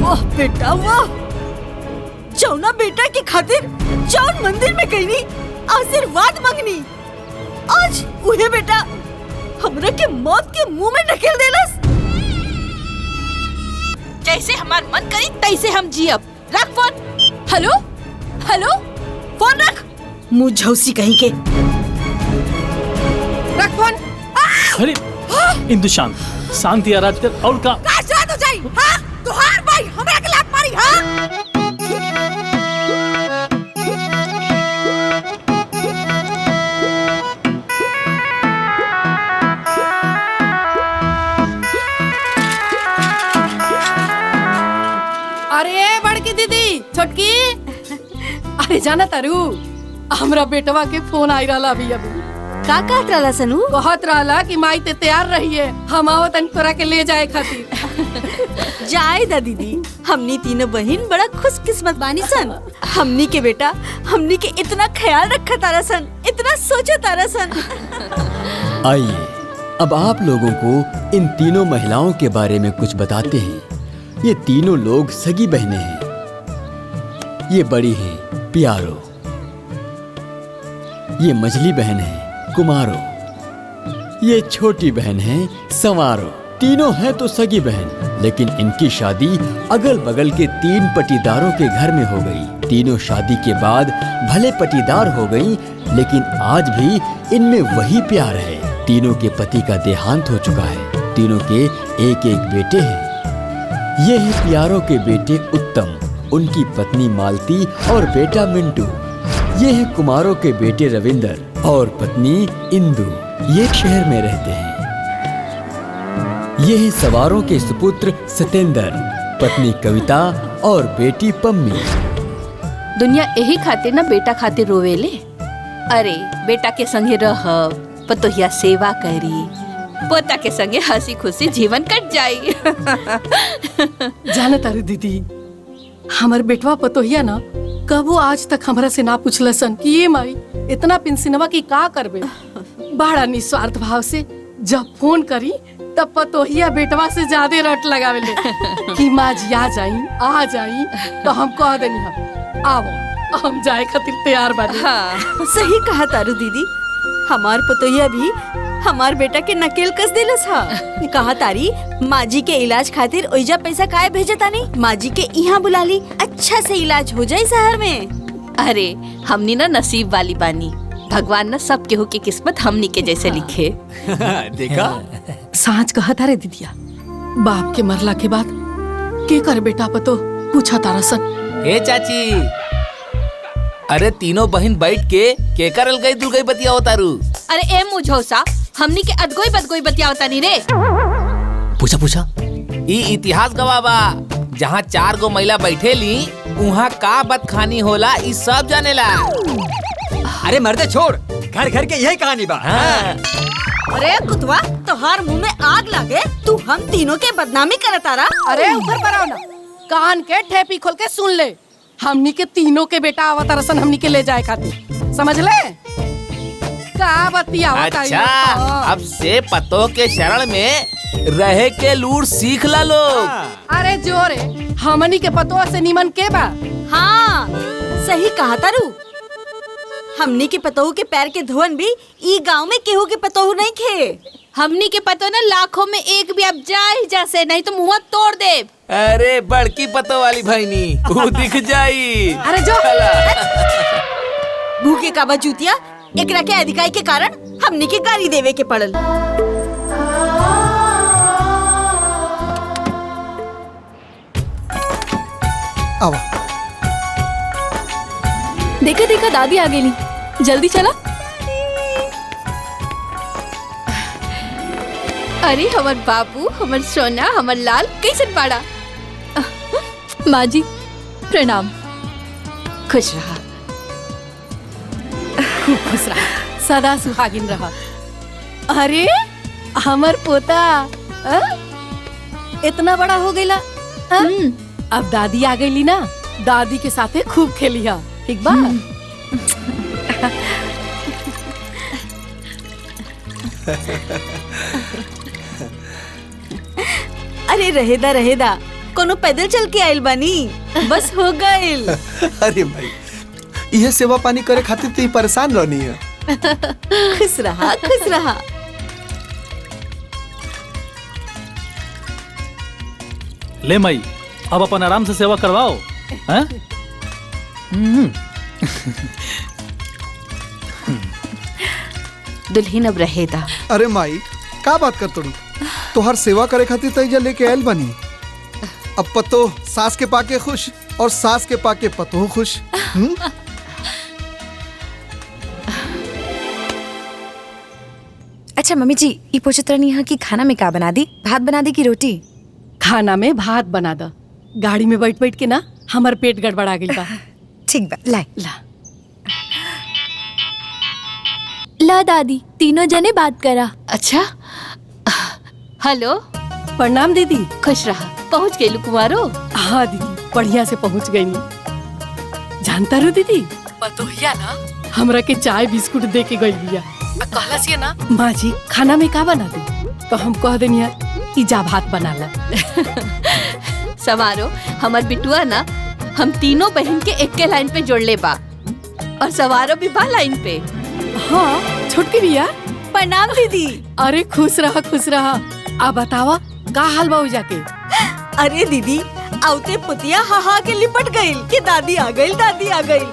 वाह बेटा वाह, जौना बेटा की खातिर जौन मंदिर में गईनी आशीर्वाद मांगनी, आज उहे बेटा हमरा के मौत के मुंह में ढकेल देलस। जैसे हमार मन करी तैसे हम जियब। रख फोन। हेलो हेलो, फोन रख। मुंह झौसी कहीं के। रख फोन। अरे इंदु शांत शांति आराध कर। और का शांत हो जाई। हाँ तुहार भाई हमरा के लात मारी। हाँ अरे बड़की दीदी, छोटकी, अरे जाना तारू, हमरा बेटवा के फोन आई रहा अभी। का कहत रहला सनू? कहत रहला कि माई ते तैयार रहिए, हम आवत तन तोरा के ले जाए खातिर। जाए दा दीदी, हमनी तीनों बहन बड़ा खुशकिस्मत बानी सन। हमनी के बेटा हमनी के इतना ख्याल रखा तारा सन, इतना सोचा तारा सन। आइए अब आप लोगों को इन तीनों महिलाओं के बारे में कुछ बताते हैं। ये तीनों लोग सगी बहनें हैं। ये बड़ी हैं प्यारो, ये मझली बहन है कुमारो, ये छोटी बहन है संवारो। तीनों हैं तो सगी बहन, लेकिन इनकी शादी अगल बगल के 3 पटीदारों के घर में हो गई। तीनों शादी के बाद भले पटीदार हो गई, लेकिन आज भी इनमें वही प्यार है। तीनों के पति का देहांत हो चुका है। तीनों के एक एक बेटे हैं। ये है प्यारों के बेटे उत्तम, उनकी पत्नी मालती और बेटा मिंटू। ये है कुमारों के बेटे रविंदर और पत्नी इंदु, ये एक शहर में रहते हैं। ये है सवारों के सुपुत्र सतेंद्र, पत्नी कविता और बेटी पम्मी। दुनिया यही खातिर ना बेटा खातिर रोवेले। अरे बेटा के संगे रह, पतोहिया सेवा करी, पोता के संगे हंसी खुशी जीवन कट जाई। जाना तारू दीदी, हमर बेटवा पतोहिया ना कबो आज तक हमरा से ना पूछलसन कि ये माई इतना पेंशनवा की का करबे। बड़ा निस्वार्थ भाव से जब फोन करी तब पतोहिया बेटवा से ज्यादा रट लगावेले कि माँ जी आ जाई। तो हम कह देनी हम आओ, हम जाए खातिर तैयार बानी। हाँ सही कहा तारू दीदी, हमार पतोहिया भी हमार बेटा के नकेल कस देलस। हाँ कहा तारी माजी के इलाज खातिर ओइजा पैसा काहे भेजतानी, माजी के यहाँ बुला ली, अच्छा से इलाज हो जाए शहर में। अरे हमनी ना नसीब वाली बानी, भगवान ना सब केहू के किस्मत हमनी के जैसे लिखे। देखा सांच कहा तारे दीदिया, बाप के मरला के बाद के कर बेटा पतो पूछा तारा सन। हे चाची, अरे तीनों बहन बैठ के करल गई दुर्गई बतिया तारू। अरे ए मुझौसा, हमनी के अदगोई बदगोई बतियावता नी रे। पूछा ई इतिहास गवाह बा, जहाँ 4 गो महिला बैठे ली उहाँ का बदखानी होला ई सब जानेला। अरे मर्दे छोड़, घर घर के यही कहानी बा। हाँ। अरे कुतवा, तोहार मुंह में आग लागे, तू हम तीनों के बदनामी करता रहा। अरे ऊपर पर आओ ना, कान के ठेपी खोल के सुन ले। हमनी के तीनों के बेटा आवत रसन हमनी के ले जाए खातिर, समझ ले का बतियावत। अच्छा अब से पतो के शरण में रहे के लूट सीख ला लोग। अरे जोरे, हमनी के पतो से निमन के बा। हाँ सही कहा तारू, हमनी के पतोहू के पैर के धोवन भी ई गांव में केहू के पतोहू नहीं खे। हमनी के पतो ना लाखों में एक भी अब जा ही जा से, नहीं तो मुँह तोड़ दे। अरे बड़की पतो वाली भैनी वो दिख जाई। अरे जो भूखे का बजूतिया, एकरा के अधिकारी के कारण हमनी के गाली देवे के पड़ल। आवा। देखा देखा दादी आ गेली, जल्दी चला। अरे हमर बाबू, हमर सोना, हमर लाल, कैसन बाड़ा? माँ जी प्रणाम। खुश रहा, खूब खुश रहा, सदा सुहागिन रहा। अरे हमर पोता इतना बड़ा हो गईला। अब दादी आ गईली ना, दादी के साथे खूब खेली हा, ठीक बा? अरे रहेदा कोनो पैदल चल के आइल बानी, बस हो गइल। अरे भाई यह सेवा पानी करे खातिर तो परेशान रहनी है। खुश रहा खुश रहा। ले माई, अब अपन आराम से सेवा करवाओ। हैं? दुल्हन अब रहेदा। अरे माई का बात कर तोड़ू, तोहर सेवा करे खातिर तैजा लेके आयल बनी। अब पतो सास के पाके खुश और सास के पाके पतो खुश। अच्छा मम्मी जी, ये पूछत रहनी है कि खाना में का बना दी, भात बना दी कि रोटी? खाना में भात बना द। गाड़ी में बैठ बैठ के ना हमार पेट गड़बड़ा गइल बा। ठीक बा, लाए। ला ला दादी, तीनों जने बात करा। अच्छा, हेलो, प्रणाम दीदी। खुश रहा। पहुँच गई कुमारो? हाँ दीदी, बढ़िया से पहुँच गई नी। जानता रो दीदी, पतोहिया ना हमरा के चाय बिस्कुट दे के गई बिया। कहला से ना माँ जी खाना में का बना दी, तो हम कह देनी कि जा भात बना ला। सवारो हमार बिटुआ ना हम तीनों बहन के एक के लाइन पे जोड़ ले बा, और सवारो भी बा लाइन पे। हाँ छोटकी बिया। प्रणाम दीदी। अरे खुश रहा खुश रहा। आ बतावा का हाल बा जाके? अरे दीदी, आउते पुतिया हाहा के लिपट गइल कि दादी आ गइल।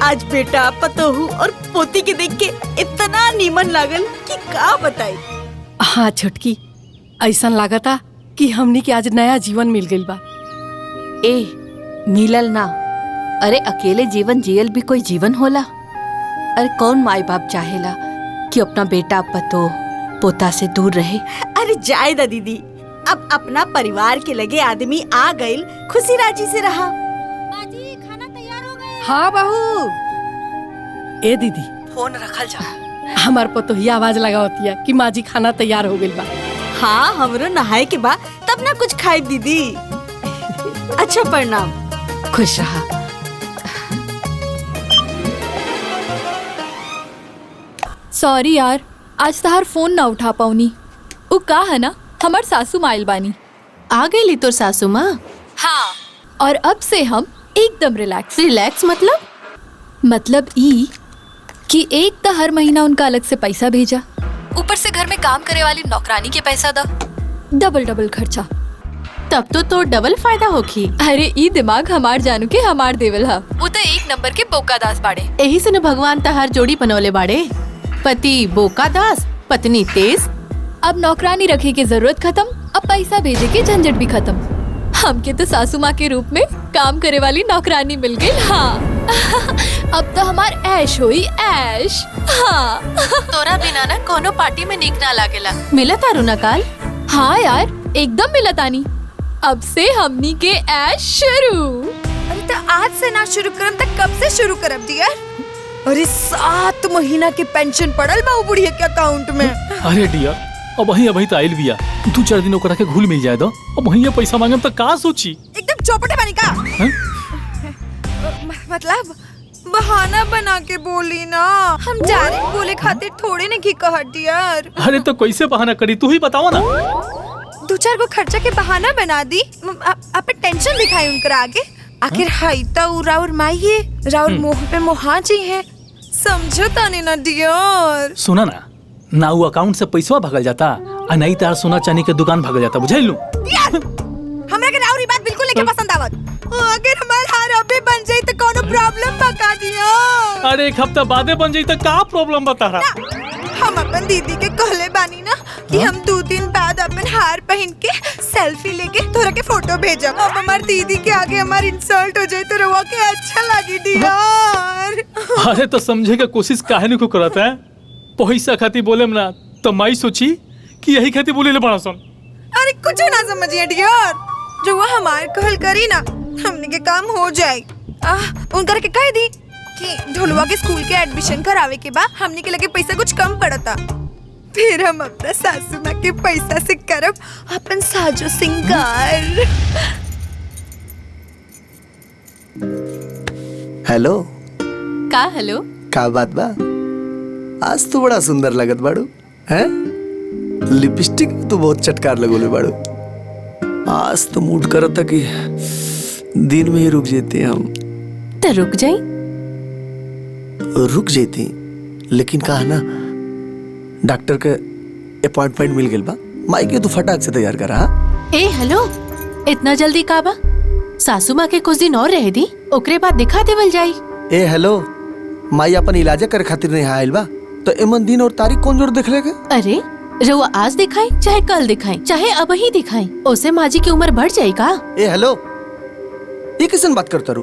आज बेटा पतोहू और पोती के देख के इतना नीमन लागल कि का बताई। हाँ छोटकी, ऐसा लागता कि हमनी के आज नया जीवन मिल गइल बा। ए मिलल ना, अरे अकेले जीवन जियल भी कोई जीवन होला? अरे कौन माई बाप चाहेला कि अपना बेटा पतो पोता से दूर रहे? अरे जाए दा दीदी, अब अपना परिवार के लगे आदमी आ गइल, खुशी राजी से रहा। हाँ बहू। ए दीदी फोन रखल जा, हमार पतोहिया आवाज लगावतिया कि माँ जी खाना तैयार हो गइल बा। हाँ हमरो नहाए के बाद तब ना कुछ खाई दीदी। अच्छा प्रणाम। खुश रहा। सॉरी यार, आज तहार फोन ना उठा पाऊनी। उ का है ना, हमार सासू माइल बानी। आ गई तोर सासू माँ? हाँ, और अब से हम एकदम रिलैक्स। रिलैक्स मतलब ई कि एक तो हर महीना उनका अलग से पैसा भेजा, ऊपर से घर में काम करे वाली नौकरानी के पैसा दा, डबल खर्चा। तब तो डबल फायदा होखी। अरे ई दिमाग हमार जानू के हमार देवल हा। वो तो एक नंबर के बोका दास बाड़े। यही से न भगवान तहार जोड़ी बनौले बाड़े, पति बोका दास, पत्नी तेज। अब नौकरानी रखे के जरूरत खत्म, अब पैसा भेजे के झंझट भी खत्म। हमके तो सासू माँ के रूप में काम करे वाली नौकरानी मिल गई। हाँ अब तो हमार ऐश हुई ऐश। हाँ तोरा बिना ना कोनो पार्टी में निक ना लागेला। मिला तारू ना काल? हाँ यार एकदम मिला तानी। अब से हमनी के ऐश शुरू। अरे तो आज से ना शुरू करम तो कब से शुरू करब डियर? अरे 7 महीना के पेंशन पड़ल बा बुढ़िया के अकाउंट में। अरे डियर, अब वही तो आइल बिया, 2-4 दिन ओकरा के घुल मिल जाए दो। अब वही पैसा मांगम तो का सोची? एकदम चौपटे बानी का? मतलब बहाना बना के बोली ना, हम जाने बोले खातिर थोड़े ने की कहत डियर। अरे तो कैसे बहाना करी, तू ही बताओ ना। 2-4 को खर्चा के बहाना बना दी। आप टेंशन दिखाई उनकर आगे। आखिर हाई तो राउर माई है, राउर मोह पे मोहा जी है। समझो ताने ना डियर। सुना ना वो अकाउंट से पैसा भागल जाता, आ नहीं तार सोना चांदी के दुकान भागल जाता, बुझाइलू? हमरा के राउरी बात बिल्कुल नहीं पसंद आवत। अगर हमार हार अबे बन जाई तो कोनो प्रॉब्लम बता दियो। अरे 1 हफ्ता बादे बन जाई तो का प्रॉब्लम बता रहा? हम अपन दीदी के कहले बानी ना कि हम 2 दिन बाद अपन हार पहन के सेल्फी लेके तोरा के फोटो भेजब। अब हमार दीदी के आगे हमार इंसल्ट हो जाए तो रवा के अच्छा लगी डियर। अरे तो समझे के कोशिश काहे नहीं को करत है? पैसा खाती बोलेम ना तो माई सोची कि यही खाती बोले ले बड़ा सन। अरे कुछ ना समझिए डियर, जो वो हमार कहल करी ना हमने के काम हो जाए। उनकर के कह दी कि ढोलुआ के स्कूल के एडमिशन करावे के बाद हमने के लगे पैसा कुछ कम पड़ता, फिर हम अपना सासू माँ के पैसा से करब अपन साजो सिंगार। हेलो हेलो का बात बा? आज तो बड़ा सुंदर लगत बाड़ू हैं? लिपस्टिक तो बहुत चटकार लगोले बाड़ू। आज तो मूड कर था कि दिन में ही रुक जाते हम। तो रुक जाई। रुक जाती, लेकिन कहा ना डॉक्टर के अपॉइंटमेंट मिल गई बा। माई के तो फटाक से तैयार करा। ए हेलो, इतना जल्दी का बा? सासू माँ के कुछ दिन और रह दी, ओकरे बाद दिखा देवल जाई। ए हेलो, माई अपन इलाज करे खातिर नहीं आयल बा, तो एमन दिन और तारीख कौन जोड़ देख लेगा? अरे रउआ आज दिखाई चाहे कल दिखाई चाहे अब ही दिखाई, ओसे माजी की उम्र बढ़ जाए का? ए हेलो, ये किसन बात करता रू?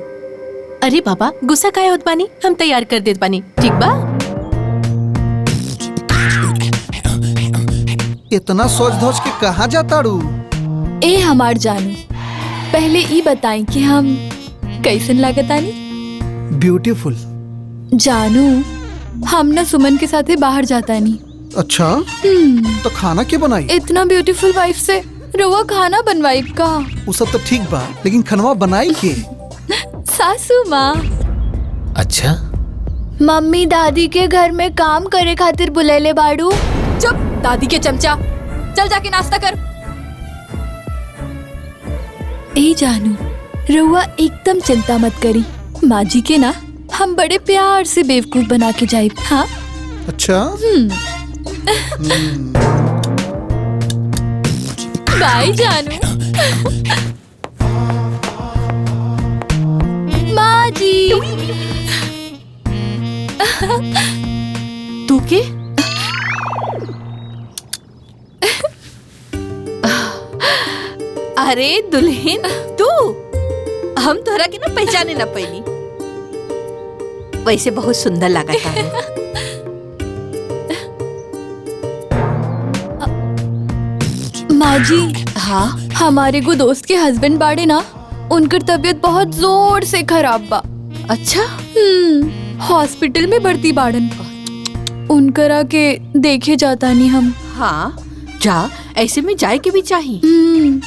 अरे बाबा गुस्सा काहे होत बानी, हम तैयार कर देत बानी, ठीक बा? इतना सोच धोच के कहाँ जाता रू? ए हमार जानू, पहले ई बताई कि हम कैसन लागतानी? ब्यूटीफुल। जानू, हम ना सुमन के साथे बाहर जातानी। अच्छा, तो खाना क्या बनाई? इतना ब्यूटीफुल वाइफ से रउआ खाना बनवाई का? वो सब तो ठीक बा, लेकिन खनवा बनाई के? सासू माँ। अच्छा, मम्मी दादी के घर में काम करे खातिर बुलेले बाड़ू। चुप दादी के चमचा, चल जाके नाश्ता कर। ए जानू, रउआ एकदम चिंता मत करी, माँ जी के ना हम बड़े प्यार से बेवकूफ बना के जाए। हाँ अच्छा। बाय जानू। माँ जी। तू के? अरे दुल्हन तू, हम तोहरा के ना पहचाने ना पैनी, वैसे बहुत सुंदर लगा था। माँ जी, हाँ हमारे को दोस्त के हस्बैंड बाड़े ना, उनकर तबीयत बहुत जोर से खराब बा। अच्छा, हॉस्पिटल में भर्ती बाड़न, उनकरा के देखे जाता नहीं हम। हाँ जा, ऐसे में जाए के भी चाहिए।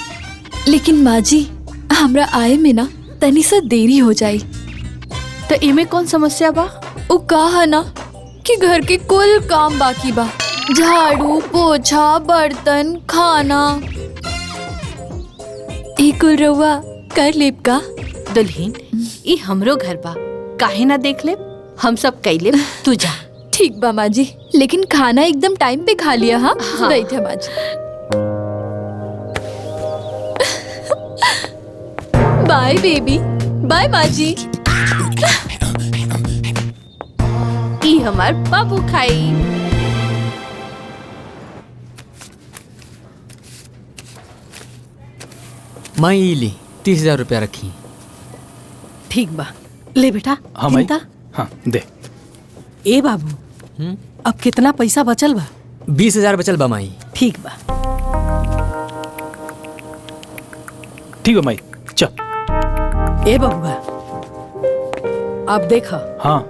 लेकिन माँ जी, हमरा आए में ना तनी सा देरी हो जाई। तो इमे कौन समस्या बा? वो कहा ना कि घर के कुल काम बाकी बा, झाड़ू पोछा बर्तन खाना, एक कुल रउआ कर लेब का? दुल्हन ई हमरो घर बा, काहे ना देख ले, हम सब कैले, तू जा। ठीक बा माँ जी, लेकिन खाना एकदम टाइम पे खा लिया। हाँ, बैठे माँ जी। बाय बेबी, बाय माँ जी। ई हमार बाबू खाई। माई ली 30,000 रुपया रखी। ठीक बा, ले बेटा। हाँ भाई। गिनता। हाँ दे। ए बाबू, अब कितना पैसा बचल बा? 20,000 बचल बा माई। ठीक बा। ठीक है माई, चल। ए बबुआ, अब देखा, हाँ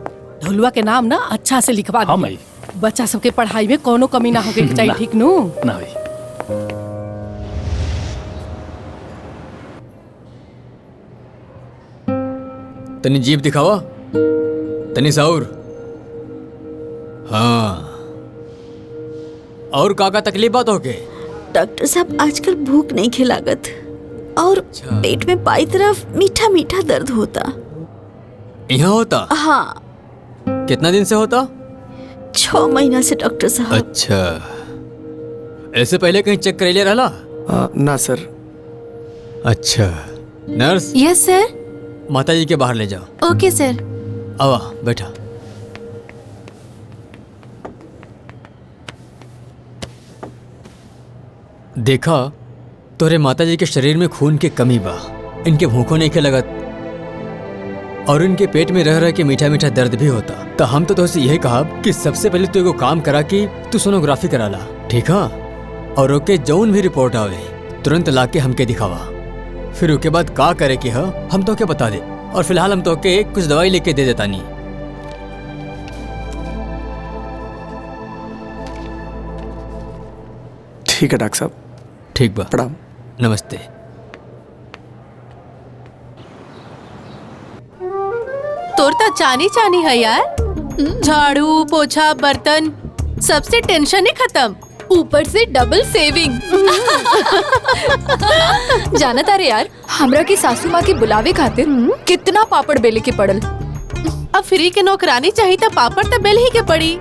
ढोलुआ के नाम ना अच्छा से लिखवा हाँ दे। माई। बच्चा सबके पढ़ाई में कोनो कमी ना होके चाहिए, ठीक नु? ना भाई। तनी जीप दिखावा, तनी साउर। हाँ, और का तकलीफ बात होके? डॉक्टर साहब, आजकल भूख नहीं खिलागत और पेट में बाई तरफ मीठा मीठा दर्द होता। यहाँ होता? हाँ। कितना दिन से होता? 6 महीना से डॉक्टर साहब। अच्छा, ऐसे पहले कहीं चेक कर ले रहा? ना सर। अच्छा, नर्स। यस सर। माता जी के बाहर ले जाओ। ओके सर। आवा बैठा। देखा, तोरे माता जी के शरीर में खून की कमी बा, इनके भूखों नहीं के लगत और इनके पेट में रह रह के मीठा मीठा दर्द भी होता। तो हम तो तुझसे यही कहा कि सबसे पहले तू एगो काम करा कि तू सोनोग्राफी करा ला, ठीक है? और ओके जौन भी रिपोर्ट आवे तुरंत ला के हमके दिखावा, फिर उसके बाद का करे कि हम तो क्या बता दे। और फिलहाल हम तो के कुछ दवाई लेके दे देता नहीं। ठीक है डॉक्टर साहब। ठीक बा, प्रणाम। नमस्ते। तोर तो चानी चानी है यार, झाड़ू पोछा बर्तन सबसे टेंशन ही खत्म। ऊपर से डबल सेविंग। जाना तारे यार, हमरा की सासू माँ के बुलावे खातिर कितना पापड़ बेले के पड़ल। अब फ्री के नौकरानी चाहिए तो पापड़ तो बेल ही के पड़ी।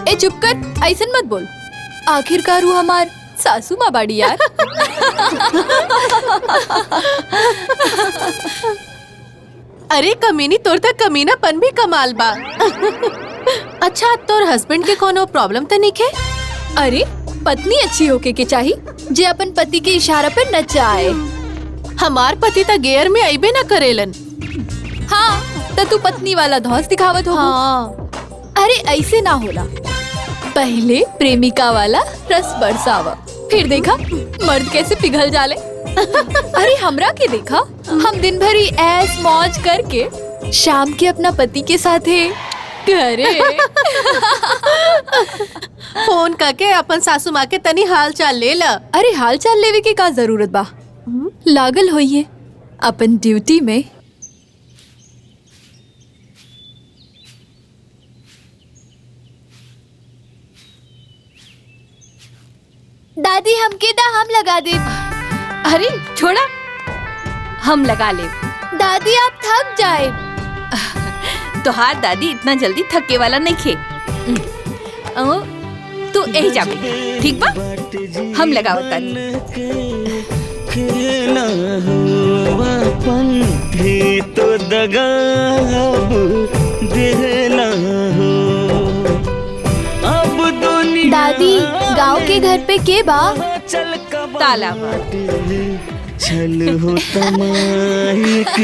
ए चुप कर, ऐसन मत बोल। आखिरकार वो हमार सासू माँ बाड़ी यार। अरे कमीनी, तोर तक कमीनापन भी कमाल बा। अच्छा, तोर हस्बैंड के कोनो प्रॉब्लम तो नहीं है? अरे पत्नी अच्छी होके के चाहिए जे अपन पति के इशारा पे नचाए। हमार पति तो गेयर में आइबे न करेलन। हाँ, तो तू पत्नी वाला धौस दिखावत हो। हाँ। अरे ऐसे ना होला, पहले प्रेमिका वाला रस बरसावा, फिर देखा मर्द कैसे पिघल जाले। अरे हमरा के देखा, हम दिन भर ही ऐस मौज करके शाम के अपना पति के साथ है घरे। फोन करके अपन सासू माँ के तनी हाल चाल ले ला। अरे हाल चाल लेवे के का जरूरत बा, लागल होइए अपन ड्यूटी में। दादी हमके दा, हम लगा दे। अरे छोड़ा, हम लगा ले। दादी आप थक जाए। तोहार दादी इतना जल्दी थके वाला नहीं खे। तू यही जा बेटा, ठीक बा? हम लगावत तानी। तो दगा देना हो अब दुनिया। दादी गांव के घर पे के बा? ताला बा। चल हो तमाइक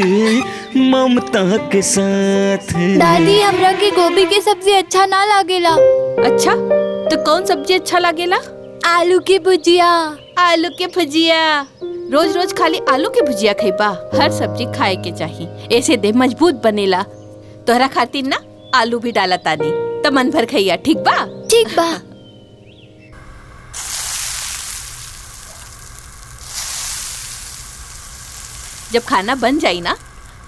ममता के साथ। दादी हमरा के गोभी के सब्जी अच्छा ना लागेला। अच्छा, तो कौन सब्जी अच्छा लागेला? आलू की भुजिया। आलू के भुजिया? रोज रोज खाली आलू के भुजिया खइबा? हर सब्जी खाए के चाहिए, ऐसे देह मजबूत बनेला। तोहरा खातिर ना आलू भी डाला तानी, तो मन भर खइया, ठीक बा? ठीक बा। जब खाना बन जाई ना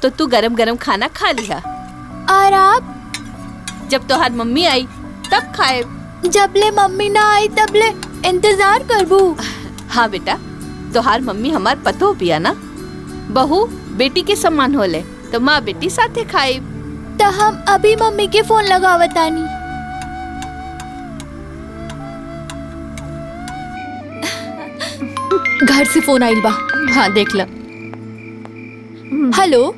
तो तू गरम गरम खाना खा लिहा। और आप? जब तोहार मम्मी आई तब खाए। जबले मम्मी ना आई तबले इंतजार करबू। हाँ बेटा, तोहार मम्मी हमार पतो पिया ना, बहू बेटी के सम्मान होले, तो माँ बेटी साथे खाए। तो हम अभी मम्मी के फोन लगावतानी। घर से फोन आइल बा। हाँ देख लो। हेलो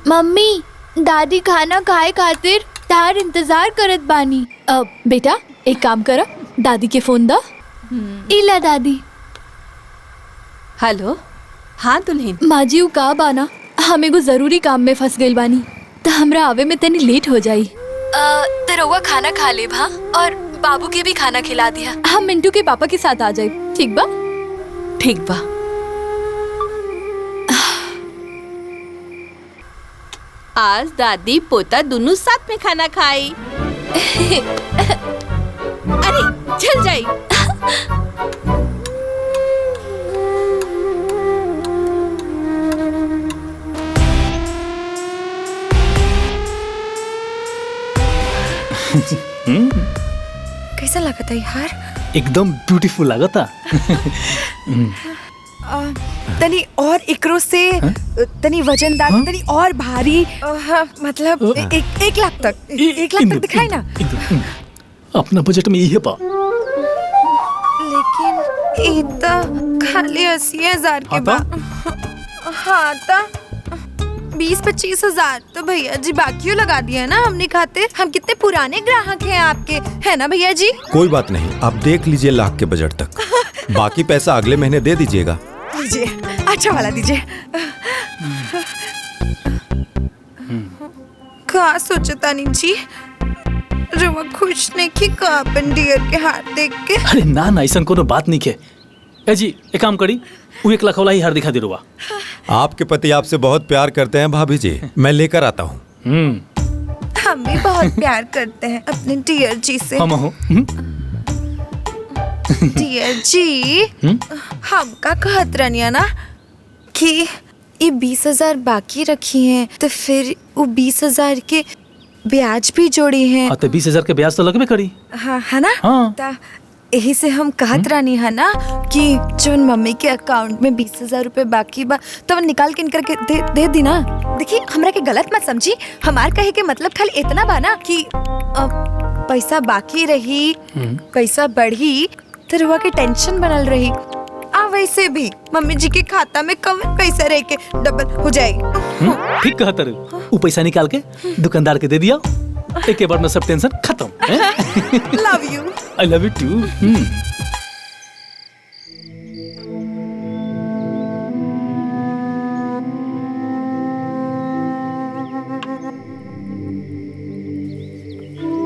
मम्मी, दादी खाना खाए खातिर तार इंतजार करत बानी। बेटा एक काम करा, दादी के फोन दा। इला दादी। हेलो। हाँ दुल्हन। माजी का बाना, हम एगो जरूरी काम में फंस गइल बानी, तो हमरा आवे में तनी लेट हो जाई। तो रउआ खाना खा ले भा, और बाबू के भी खाना खिला दिया। हम मिंटू के पापा के साथ आ जाए, ठीक बा? ठीक बा। आज दादी पोता दोनों साथ में खाना खाई। अरे चल जाई। कैसा लगा था यार? एकदम ब्यूटीफुल लगा था। तनी और एकरो से तनी वजनदार, तनी और भारी, मतलब 1 लाख तक, 1 लाख तक दिखाई ना। अपना बजट में यही पा। लेकिन ये तो खाली 80,000 के बा। हाँ तो 20-25 हजार तो भैया जी बाकियों लगा दिया ना हमने खाते। हम कितने पुराने ग्राहक हैं आपके, है ना भैया जी? कोई बात नहीं, आप देख लीजिए लाख के बजट तक, बाकी पैसा अगले महीने दे दीजिएगा। दीजिए, अच्छा वाला दीजिए। क्या सोचता नहीं जी, रुआ खुश नहीं की का अपन डियर के हाथ देख के? अरे ना ना, ऐसा कोनो बात नहीं के। ए जी एक काम करी, वो 1 लाख वाला ही हार दिखा दे रुआ। आपके पति आपसे बहुत प्यार करते हैं भाभी जी, मैं लेकर आता हूँ। हम भी बहुत प्यार करते हैं अपने डियर जी से। हम हो। डियर जी, हम का कहत रनिया ना कि ये 20,000 बाकी रखी हैं, तो फिर वो 20,000 के ब्याज भी जोड़ी हैं। तो 20,000 के ब्याज तो लगबे करी। हाँ है ना? हाँ। यही से हम कहत रहनी है ना कि जोन मम्मी के अकाउंट में 20,000 रुपए बाकी बा तो निकाल के इनकर के दे दी ना। देखिए हमरा के गलत मत समझी, हमार कहे के मतलब खाली इतना बा ना कि पैसा बाकी रही, पैसा बढ़ी तो रुआ के टेंशन बनल रही। वैसे भी मम्मी जी के खाता में कम पैसा रह के डबल हो जाएगी। ठीक कहा तर, वो पैसा निकाल के दुकानदार के दे दिया, एक बार में सब टेंशन खत्म। Love you. I love you too.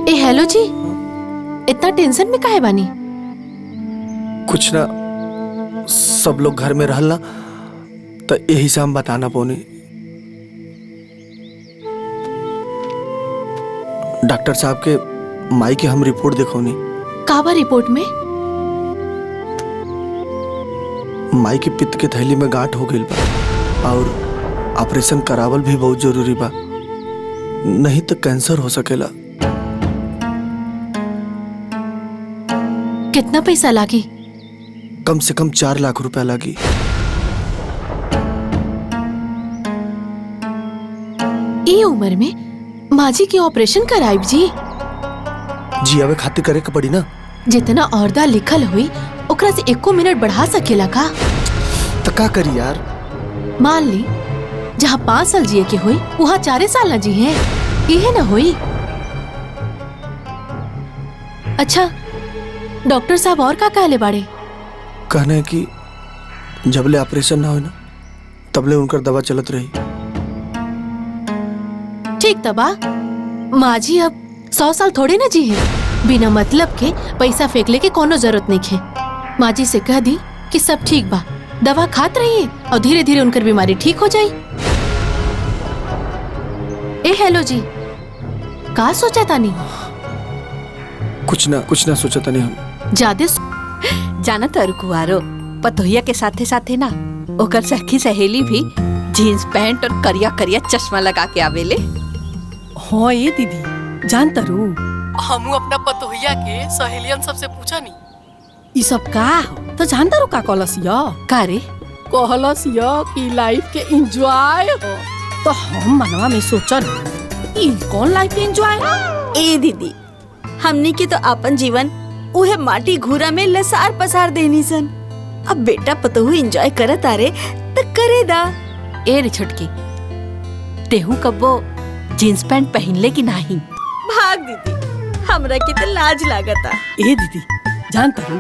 ए हेलो जी, इतना टेंशन में काहे बानी? कुछ ना, सब लोग घर में रहल ना तो यही से हम बताना पौनी। डॉक्टर साहब के माई के हम रिपोर्ट देखौनी। काबा रिपोर्ट में? माई के पित्त के थैली में गांठ हो गई बा और ऑपरेशन करावल भी बहुत जरूरी बा, नहीं तो कैंसर हो सकेला। कितना पैसा लागी? कम से कम 4 लाख रुपया लगी। ये उम्र में माँ जी की ऑपरेशन कराइब जी? जी अबे खातिर करे के पड़ी ना। जितना औरदा लिखल हुई ओकरा से 1 मिनट बढ़ा सकेला का? तो का करी यार? मान ली जहाँ 5 साल जिए के हुई वहाँ 4 साल न जी है, ये न हुई। अच्छा डॉक्टर साहब और का कहले बाड़े? कहना है कि जबले ऑपरेशन ना हो ना तबले उनकर दवा चलत रही। ठीक तबा माँ जी अब 100 साल थोड़े ना जी है। बिना मतलब के पैसा फेंकले के कोनो जरूरत नहीं है। माँ जी से कह दी कि सब ठीक बा, दवा खात रहिए और धीरे धीरे उनकर बीमारी ठीक हो जाई। ए हेलो जी, का सोचा तानी? कुछ ना सोचा था नहीं हम। जादे जाना तारू कुआरो, पतोहिया के साथे साथे ना ओकर सखी सहेली भी जीन्स पैंट और करिया करिया चश्मा लगा के आवेले। हाँ ये दीदी जान तारू, हमू अपना पतोहिया के सहेलियन सबसे पूछा नी ई सब का हो तो जान तारू का कहलस या? का रे? कहलस या कि लाइफ के एंजॉय हो। तो हम मनवा में सोचन ई कौन लाइफ के एंजॉय हो? ए दीदी, हमनी के तो अपन जीवन उहे माटी घूरा में लसार पसार देनी सन। अब बेटा पतोहू एंजॉय करत आरे तो करे दा। ए रे छोटकी, तेहू कब्बो जीन्स पैंट पहनले की नहीं? भाग दीदी, हमरा के तो लाज लागता। ए दीदी जान तारू,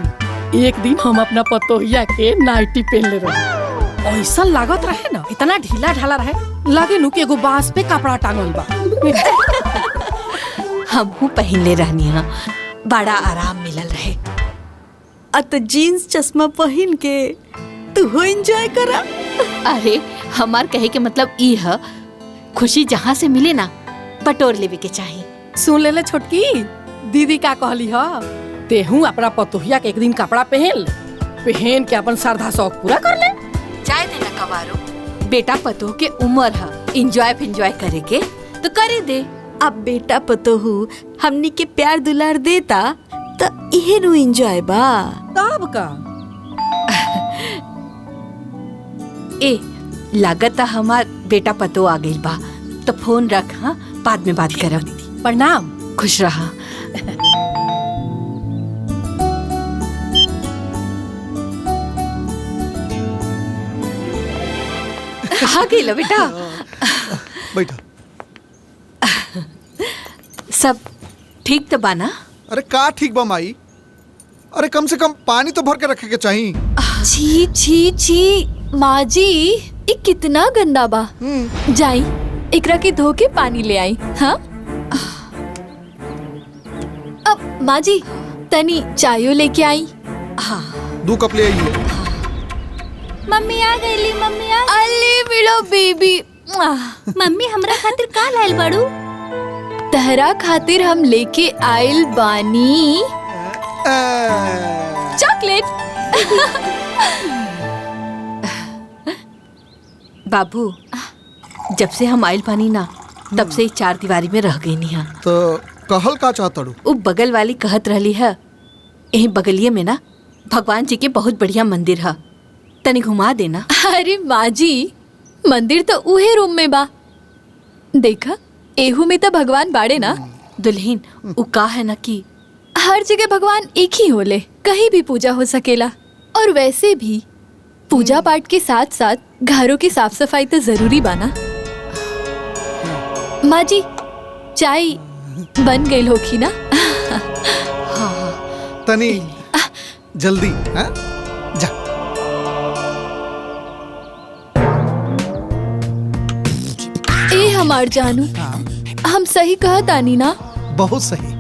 एक दिन हम अपना पतोहिया के नाइटी पहन ले रहे, ऐसा लागत रहे ना, इतना ढीला ढाला रहे लगे नु के एगो बांस पे कपड़ा टांगल बा। हमहू पहन ले रहनी हा, बड़ा आराम मिलल रहे। तो जीन्स चश्मा पहन के तू हो एंजॉय करा। अरे हमार कहे के मतलब ई है, खुशी जहाँ से मिले ना बटोर लेवे के चाहिए। सुन ले ले छोटकी, दीदी का कहली हा, तेहू अपना पतोहिया के एक दिन कपड़ा पहन के अपन श्रद्धा शौक पूरा कर ले। चाहे देना कवारो, बेटा पतो के उम्र है एंजॉय करे के तो करे दे। अब बेटा पतोहू हमनी के प्यार दुलार देता तो इहे नु एंजॉय बा। तब का ए लागता हमार बेटा पतो आ गई बा, तो फोन रख, हाँ बाद में बात करब। प्रणाम। खुश रहा। आ गई लो बेटा। बैठा। सब ठीक तो बाना? अरे का ठीक बा माई? अरे कम से कम पानी तो भर के रखे के चाहिए। छी छी छी, माँ जी ये कितना गंदा बा। जाई एकरा के धो के पानी ले आई। हाँ अब माँ जी तनी चायो लेके आई। हाँ 2 कप ले आई। मम्मी आ गईली, मम्मी आ। अली मिलो बेबी। मम्मी हमरा खातिर का लाइल बाड़ू? तहरा खातिर हम लेके आइल बानी चॉकलेट। बाबू जब से हम आइल बानी ना तब से 4 दीवारी में रह गई नहीं। तो कहल का चाहतड़ू? उ बगल वाली कहत रहली है यही बगलिए में ना भगवान जी के बहुत बढ़िया मंदिर है, तनी घुमा देना। अरे माँ जी, मंदिर तो उहे रूम में बा, देखा एहू में तो भगवान बाड़े ना। दुल्हीन उ का है ना कि हर जगह भगवान एक ही होले, कहीं भी पूजा हो सकेला। और वैसे भी पूजा पाठ के साथ साथ घरों की साफ सफाई तो जरूरी बाना। माँ जी, चाय बन गई होगी ना? तनी जल्दी हाँ? जा। ए हमार जानू, हम सही कहा तानी ना? बहुत सही।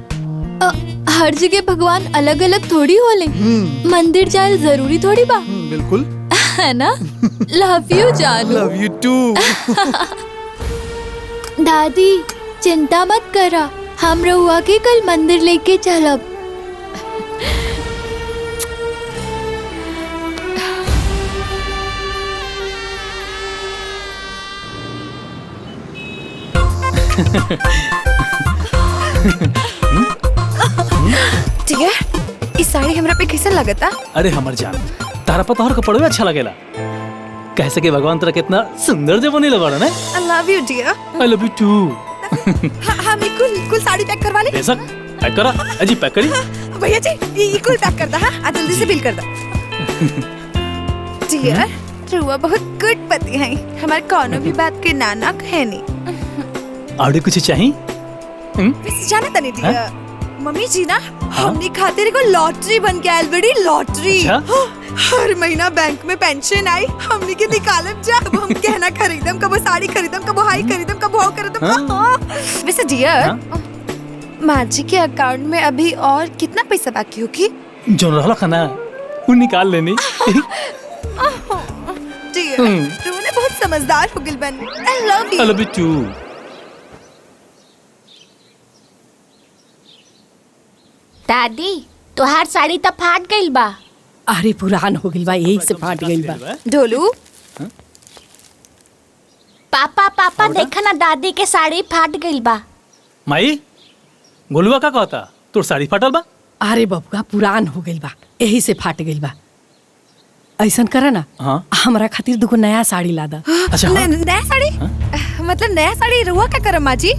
हर जगह भगवान अलग अलग थोड़ी होले, मंदिर जाए जरूरी थोड़ी बा। बिल्कुल है ना? लव यू जानू। Love you too. दादी चिंता मत करा, हम रहुआ के कल मंदिर लेके चलब। डियर, इस साड़ी हमरा पे कैसा लगता? अरे हमर जान, तारा पता और कपड़े अच्छा लगेला। कह सके भगवान तेरा कितना सुंदर जे बनेला बाड़ा ना। I love you dear. I love you too. हम कुल साड़ी पैक करवा ले। बेशक पैक करा। अजी पैक करी। भैया जी ये कुल पैक कर दा। हां जल्दी से बिल कर दा। डियर, रुआ बहुत गुड पति है, हमारे कोनो भी बात के नाना कहे नहीं। और कुछ चाहिए? वैसे जाना तनी डियर, मम्मी जी ना हमने खातिर को लॉटरी बन के आयल बड़ी लॉटरी। हर महीना बैंक में पेंशन आई, हमने के निकालब जा। अब हम कहना खरीदम, कब साड़ी खरीदम, कब हाई खरीदम, कब वो खरीदम। वैसे डियर, माँ जी के अकाउंट में अभी और कितना पैसा बाकी होगी? जो रहला खाना वो निकाल लेनी। डियर, तूने बहुत समझदार हो गई बन। I love you. I love you too. दादी तोहार साड़ी तो फाट गइल बा। अरे पुरान हो गइल बा, यही से फाट गइल बा। ढोलू, पापा पापा देखा ना दादी के साड़ी फाट गइल बा। माई गोलुआ का कहता तोर साड़ी फाटल बा? अरे बबुआ पुरान हो गइल बा, यही से फाट गइल बा। ऐसन करा ना, हमरा खातिर दुगो नया साड़ी ला दा। अच्छा नया साड़ी? मतलब नया साड़ी रुआ का करम माँ जी?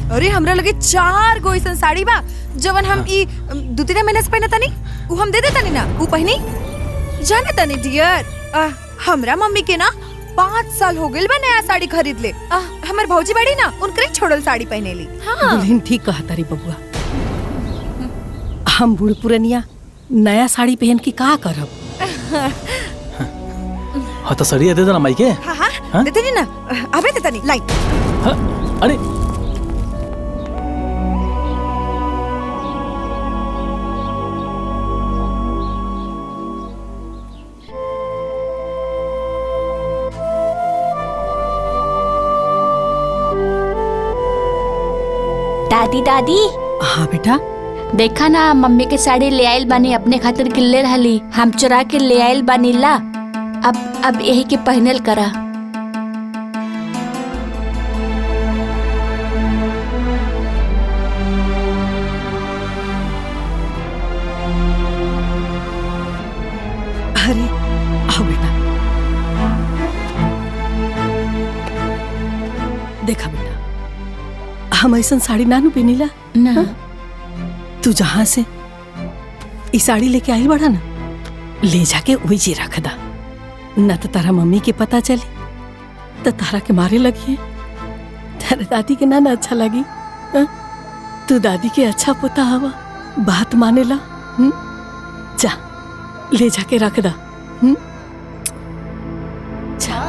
अरे हमरा लगे 4 गो ऐसन साड़ी बा जवन हम ई 2-3 महीने से पहना तानी, उ हम दे देता ना, उ पहनी। जाने तानी डियर, हमरा मम्मी के ना 5 साल हो गइल बा नया साड़ी खरीद ले। हमर भौजी बाड़ी ना, उनकरे छोड़ल साड़ी पहने ली। हाँ दुल्हन ठीक कहता रे बबुआ, हम बूढ़ पुरनिया नया साड़ी पहन के का करब? हाँ तो साड़ी दे देना माई के। हाँ हाँ देते नहीं ना, अबे देता नहीं लाइन। अरे दादी दादी। हाँ बेटा। देखा ना मम्मी के साड़ी ले आइल बानी, अपने खातिर किल्ले रहली, हम चुरा के ले आइल बानी ला। अब यही के पहनल करा। अरे आओ बेटा, देखा बेटा हम ऐसा साड़ी नानू पहनीला ना। तू जहाँ से ई साड़ी लेके आई बड़ा ना, ले जाके वही जी रख दा, न तो तारा मम्मी के पता चले तो तारा के मारे लगी है। तारा दादी के ना अच्छा लगी। तू दादी के अच्छा पोता हवा, बात माने ला। जा ले जाके रख दा। जा।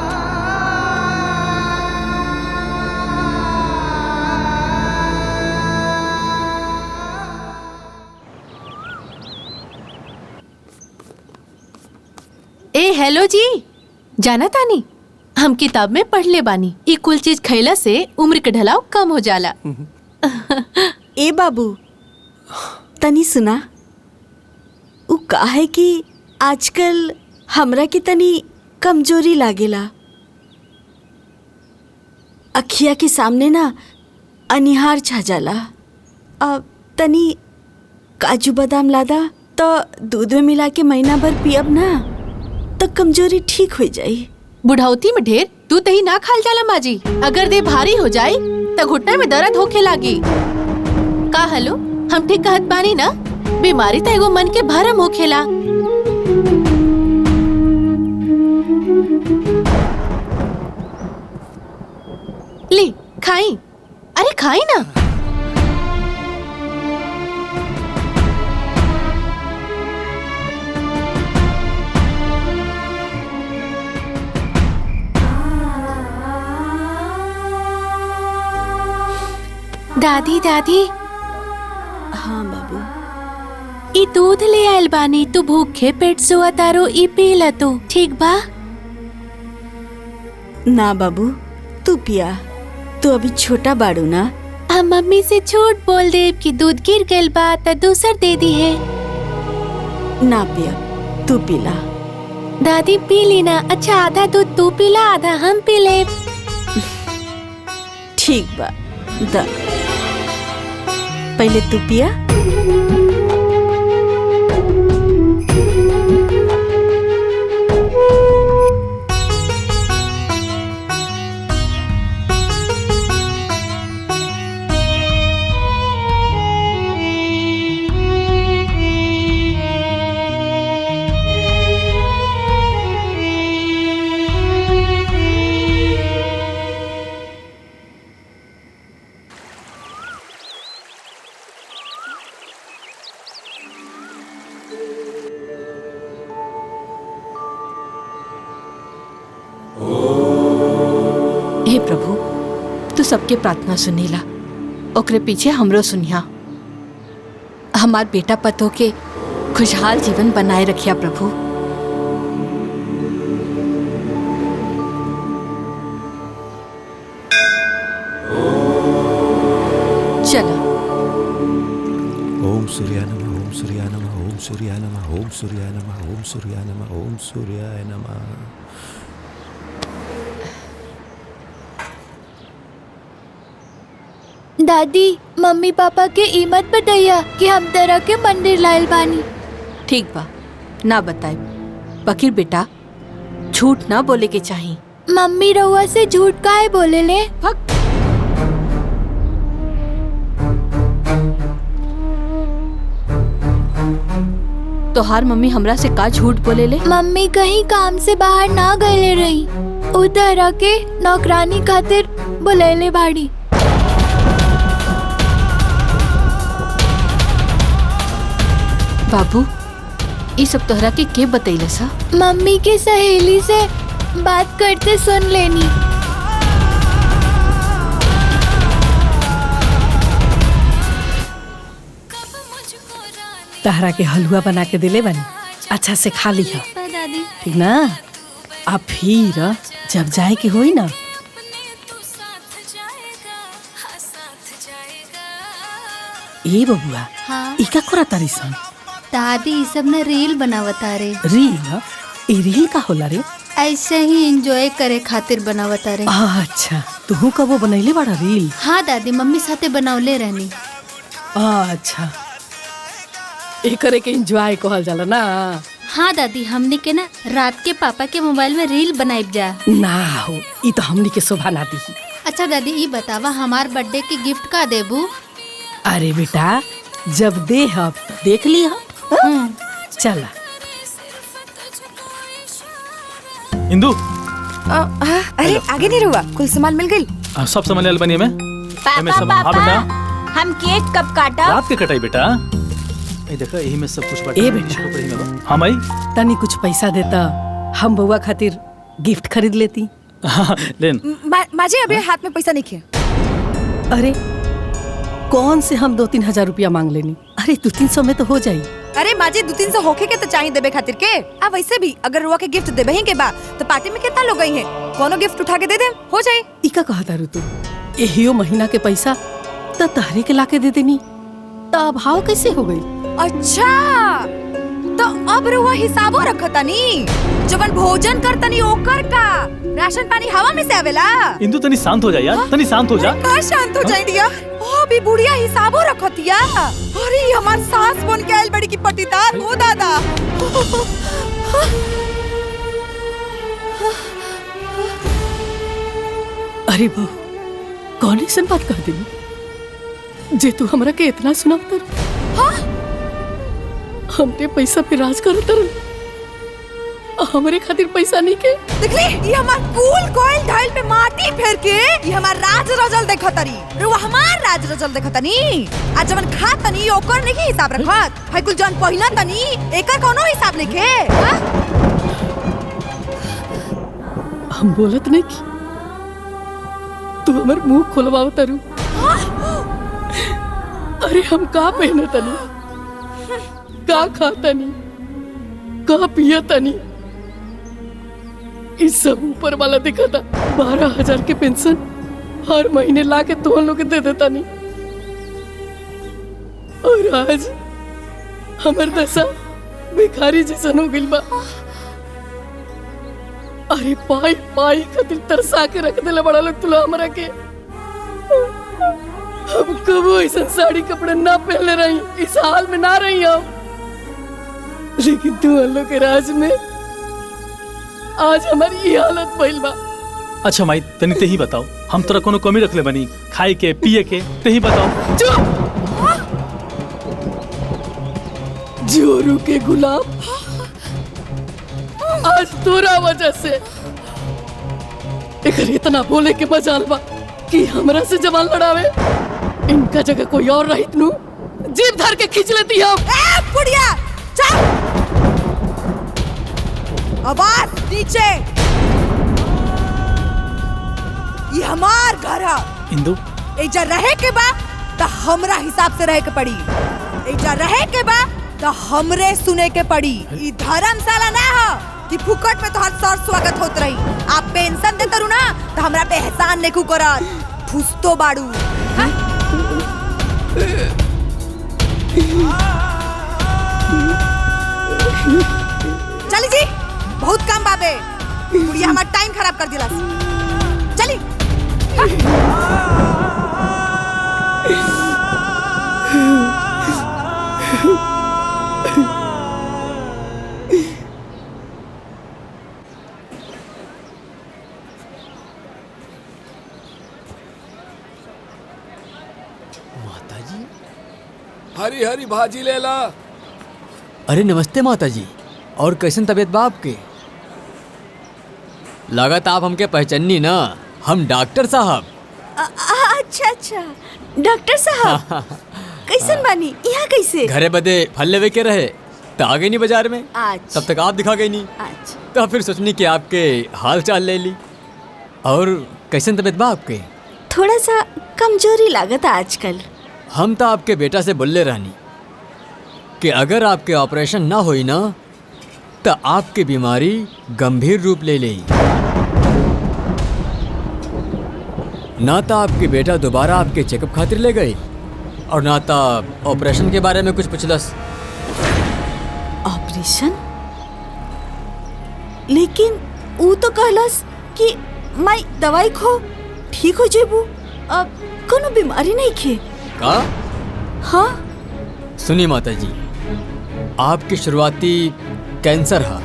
ए हेलो जी, जाना तानी हम किताब में पढ़ ले बानी, ई कुल चीज खैला से उम्र के ढलाव कम हो जाला। ए बाबू तनी सुना, उ का है कि आजकल हमरा के तनी कमजोरी लागेला। अखिया के सामने ना अनिहार छा जाला। अब तनी काजू बादाम लादा तो दूध में मिला के महीना भर पियब ना तो कमजोरी ठीक हो जाई। बुढ़ौती में ढेर तू तही ना खाल जाला माजी। अगर देह भारी हो जाए तो घुटने में दर्द होखे लागी। का हलो हम ठीक कहत बानी ना? बीमारी तो एगो मन के भरम होखेला। ली खाई, अरे खाई ना। दादी दादी। हाँ बाबू। ई दूध ले आयल बानी, तू भूखे पेट सोआ तारो, ई पी ल तू, ठीक बा? ना बाबू तू पिया, तू अभी छोटा बाड़ू ना। हम मम्मी से झूठ बोल दे कि दूध गिर गइल बा त दूसर दे दी है। ना पिया, तू पीला। दादी पी ली ना। अच्छा आधा दूध तू पीला, आधा हम पी ले। ठीक बा दा, पहले तू पिया। हे प्रभु, तू सबके प्रार्थना सुनीला, ओकरे पीछे हमरो सुनिया। हमार बेटा पतो के खुशहाल जीवन बनाए रखिया प्रभु। चलो। ओम सूर्याय नमः, ओम सूर्याय नमः, ओम सूर्याय नमः, ओम सूर्याय नमः, ओम सूर्याय नमः, ओम सूर्याय नमः। दादी मम्मी पापा के ई मत बताइया कि हम तरह के मंदिर लायल बानी। ठीक बा, ना बताए। बकीर बेटा झूठ ना बोले के चाहिए। मम्मी रउआ से झूठ काहे बोले ले? तोहार मम्मी हमरा से का झूठ बोले ले? मम्मी कहीं काम से बाहर ना गए रही, उधर के नौकरानी खातिर बुलेले बाड़ी। बाबू ये सब तोहरा के बतैले सा? मम्मी के सहेली से बात करते सुन लेनी। तहरा के हलवा बना के दिले बनी, अच्छा से खा लिहा, दादी ठीक ना? अब फिर जब जाए के होई ना, ए बबुआ, हाँ इका कोरा तारी सन? दादी ये सब ना रील बनावता रे। रील? ए रील का होला रे? ऐसे ही एंजॉय करे खातिर बनावता रे। अच्छा, तू कबो बनैले बाड़ा रील? हाँ दादी, मम्मी साथे बनावले रहनी। अच्छा, एकरे के एंजॉय कहल जाला ना? हाँ दादी, हमने के ना रात के पापा के मोबाइल में रील बनाइब जा। ना हो, ई तो हमनी के शोभा ना दी। अच्छा दादी ये बतावा हमार बर्थडे के गिफ्ट का देबू? अरे बेटा, जब दे हम देख ली हम। चला इंदु। अरे आगे नहीं रुआ, कुल सामान मिल गई। सब सामान ले बनिए में। पापा हाँ बेटा, हम केक कब काटा? रात के कटाई बेटा। ए देखा यही में सब कुछ बाटा। ए बेटा, हाँ माई, तनी कुछ पैसा देता, हम बउआ खातिर गिफ्ट खरीद लेती। हाँ लेन। माजी अभी हाथ में पैसा नहीं किया। अरे कौन से हम 2-3 हजार रुपया मांग लेनी? अरे 200-300 में तो हो जाई। अरे माजी 200-300 होके के तो चाहिए देबे खातिर के। अब वैसे भी अगर रुआ के गिफ्ट देबे ही के बा तो पार्टी में कितना लोग गई हैं, कोनो गिफ्ट उठा के दे दे, हो जाए। इका कहता रू तू, एहियो महीना के पैसा तो तहरे के लाके दे देनी, तो भाव कैसे हो गई? अच्छा, तो अब रुआ हिसाबो रखतानी, जवन भोजन करतनी ओकर का राशन पानी हवा में से आवेला। इंदु तनी शांत हो जा यार, तनी शांत हो जा। का शांत हो जाए डियर? भी बुढ़िया हिसाबो रखतिया। अरे हमार सास बन के आयल बड़ी की पटीदार हो दादा। अरे बहू कौन ऐसा बात कह दी जे तू हमरा के इतना सुनावत रही? हाँ? हमने पैसा पे राज करत रही, हमरे खातिर पैसा नहीं के। देखली ये हमार कूल कोयल ढाल पे माटी फेर के ये हमार राज रजल देखतरी। वो हमार राज रजल देखतनी। आज जवन खातनी ओकर नहीं हिसाब रखत। हाय कुल जन पहिना तनी एकर कोनो हिसाब नहीं के। हम बोलत नहीं की तू हमर मुंह खोलवाव तरु। अरे हम का पहने तनी, का खातनी, का पियतनी, इस सब ऊपर वाला दिखा था। 12,000 के पेंशन हर महीने ला के तुम लोग दे देता नहीं। और आज हमर दशा भिखारी जैसन हो गइल बा। अरे पाई पाई खातिर तरसा के रख देला बड़ा लोग तुला हमरा के। हम कबो ऐसा साड़ी कपड़े ना पहले रही, इस हाल में ना रही हम। लेकिन तू हम लोग के राज में आज हमारी ये हालत भइल बा। अच्छा माई तनी ते ही बताओ, हम तोरा कोनो कमी रखले बनी खाए के पिए के, ते ही बताओ। चुप! जोरू के गुलाम आज तोरा वजह से एकर इतना बोले के मजाल बा कि हमरा से जवान लड़ावे। इनका जगह कोई और रहित नु जीभ धर के खींच लेती हम। ए बुढ़िया चल आवाज नीचे। ये हमार घर है इंदु। एजा रहे के बा त हमरा हिसाब से रहे के पड़ी। एजा रहे के बा त हमरे सुने के पड़ी। ई धर्मशाला ना हो कि फुकट में तोहार सर स्वागत होत रही। आप पेंशन दे तरू ना त हमरा पे एहसान नेकू करत। फुसतो बाड़ू। चली जी बहुत काम बाबे। बुढ़िया हमारा टाइम खराब कर दिला। चली माताजी। हरी हरी भाजी ले ला। अरे नमस्ते माताजी, और कैसन तबीयत बा आपके? लागत आप हमके पहचानी ना, हम डॉक्टर साहब। अच्छा अच्छा डॉक्टर साहब कैसन बानी? यहाँ कैसे? घरे बदे फल लेवे के रहे तो आ गई नहीं बाजार में। अच्छा। तब तक आप दिखा गई नहीं। अच्छा। तो फिर सोचनी कि आपके हाल चाल ले ली। और कैसन तबीयत बा आपके? थोड़ा सा कमजोरी लागत आजकल। हम तो आपके बेटा से बोले रहनी कि अगर आपके ऑपरेशन ना होई ना तो आपकी बीमारी गंभीर रूप ले लेगी। ना तो आपके बेटा दोबारा आपके चेकअप खातिर ले गए और ना तो ऑपरेशन के बारे में कुछ पूछलस। ऑपरेशन? लेकिन वो तो कहलस कि मैं दवाई खो ठीक हो जेबू, अब कोनो बीमारी नहीं खे का? हाँ सुनिए माताजी, आपकी शुरुआती कैंसर है।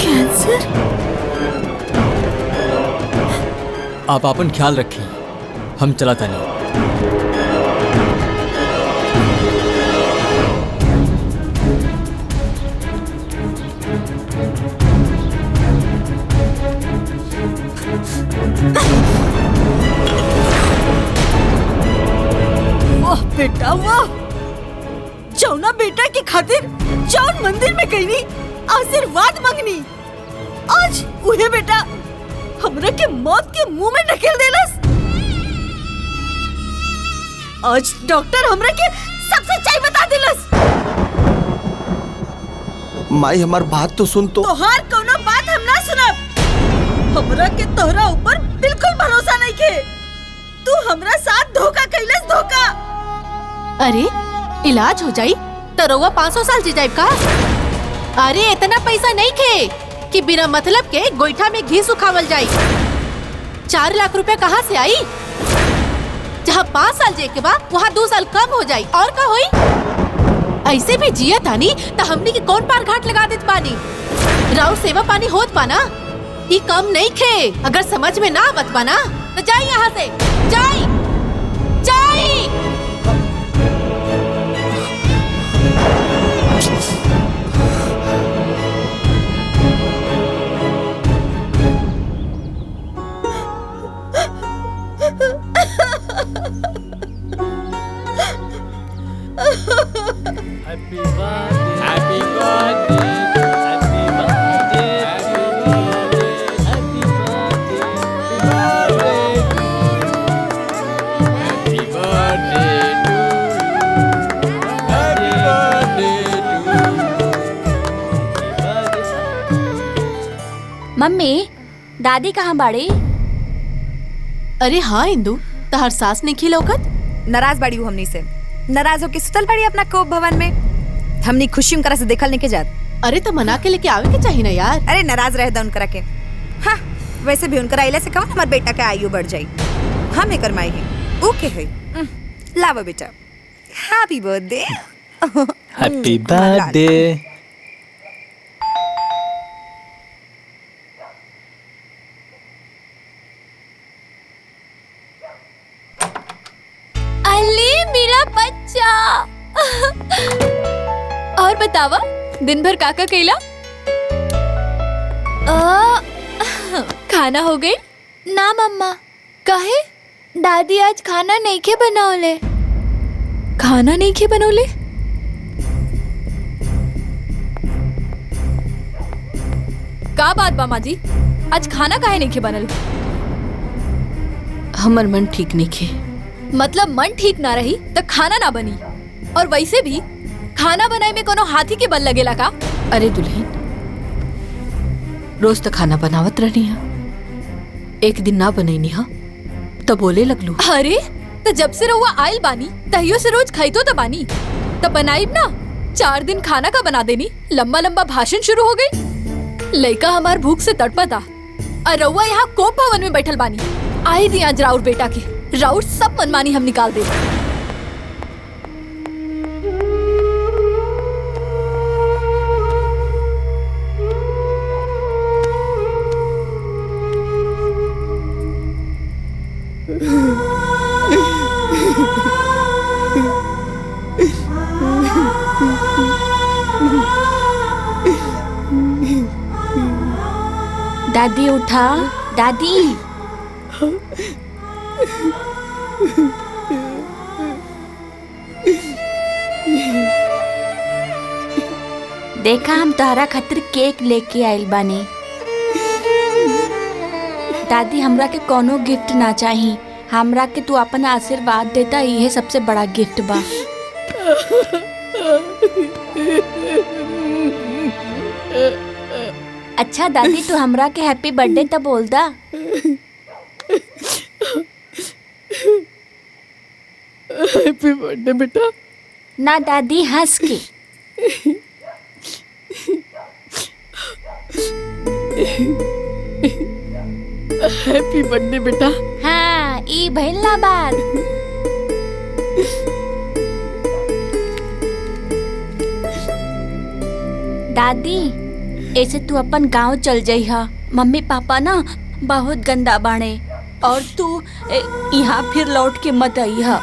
कैंसर? आप अपन ख्याल रखिए, हम चलाता नहीं। वाह बेटा वाह, जौना बेटा के खातिर जौन मंदिर में गईनी आशीर्वाद मांगनी, आज उहे बेटा हमरा के मौत के मुंह में ढकेल देलस। आज डॉक्टर हमरा के सब सच्चाई बता देलस। माई हमार बात तो सुन तो। तोहार कोनो बात हम ना सुनब। हमरा के तोहरा ऊपर बिल्कुल भरोसा नहीं के। तू हमरा साथ धोखा कैलस, धोखा। अरे इलाज हो जाई तो रउआ 500 साल जी जाए का? अरे इतना पैसा नहीं खे कि बिना मतलब के गोईठा में घी सुखावल जाई। 4 लाख रुपए कहाँ से आई? जहाँ 5 साल जे के बाद वहाँ 2 साल कम हो जाई और का होई। ऐसे भी जिया तानी तो हमनी के कौन पार घाट लगा देत पानी। राउर सेवा पानी होत पाना ये कम नहीं खे। अगर समझ में ना आवत पाना तो जाई यहाँ से, जाई जाई। Happy birthday, happy birthday, happy birthday, happy birthday, happy birthday, happy birthday to you, happy birthday to you. Mummy दादी कहाँ बाड़ी? अरे हाँ इंदु, तहर सास नहीं खिलौकत? नाराज बाड़ी हूँ हमनी से। नाराज होके सुतल बाड़ी अपना कोप भवन में। हमनी खुशी उनकरा से देखल नहीं के जात। अरे तो मना के लेके आवे के चाहिए ना यार। अरे नाराज रह दा उनकरा के। हाँ वैसे भी उनकरा आइला से कवन हमार बेटा के आयु बढ़ जाई। हम एकर माई है ओके है। लावा बेटा हैप्पी बर्थडे। Happy birthday. अली मेरा बच्चा। और बतावा दिन भर काका कैला? खाना हो गई? ना मम्मा। काहे? दादी आज खाना नहीं खे बनौले। खाना नहीं खे बनौले? का बात बा माँ जी? आज खाना काहे नहीं खे बनल? हमर मन ठीक नहीं खे। मतलब मन ठीक ना रही तो खाना ना बनी। और वैसे भी खाना बनाए में कोनो हाथी के बल लगेला का? अरे दुल्हन रोज तो खाना बनावत रहनी है, एक दिन ना बनैनी हा तो बोले लगलू। अरे तो जब से रहुआ आयल बानी तहियो से रोज खाइतो तो बानी तो बनाइब ना। 4 दिन खाना का बना देनी, लंबा लंबा भाषण शुरू हो गई। लड़का हमार भूख से तड़पता और रहुआ यहाँ कोप भवन में बैठल बानी। आई दी आज राउर बेटा के, राउर सब मनमानी हम निकाल दे। दादी उठा, दादी। देखा हम तोहरा खातिर केक लेके आइल बानी। दादी हमरा के कोनो गिफ्ट ना चाही, हमरा के तू अपन आशीर्वाद देता यही सबसे बड़ा गिफ्ट बा। अच्छा दादी तू हमरा के हैप्पी बर्थडे तो बोल दा। हैप्पी बर्थडे बेटा। ना दादी हंस के। हैप्पी बर्थडे बेटा। हाँ ई भइल ना बात। दादी ऐसे तू अपन गांव चल जाइहा, मम्मी पापा ना बहुत गंदा बाणे और तू यहाँ फिर लौट के मत आइहा।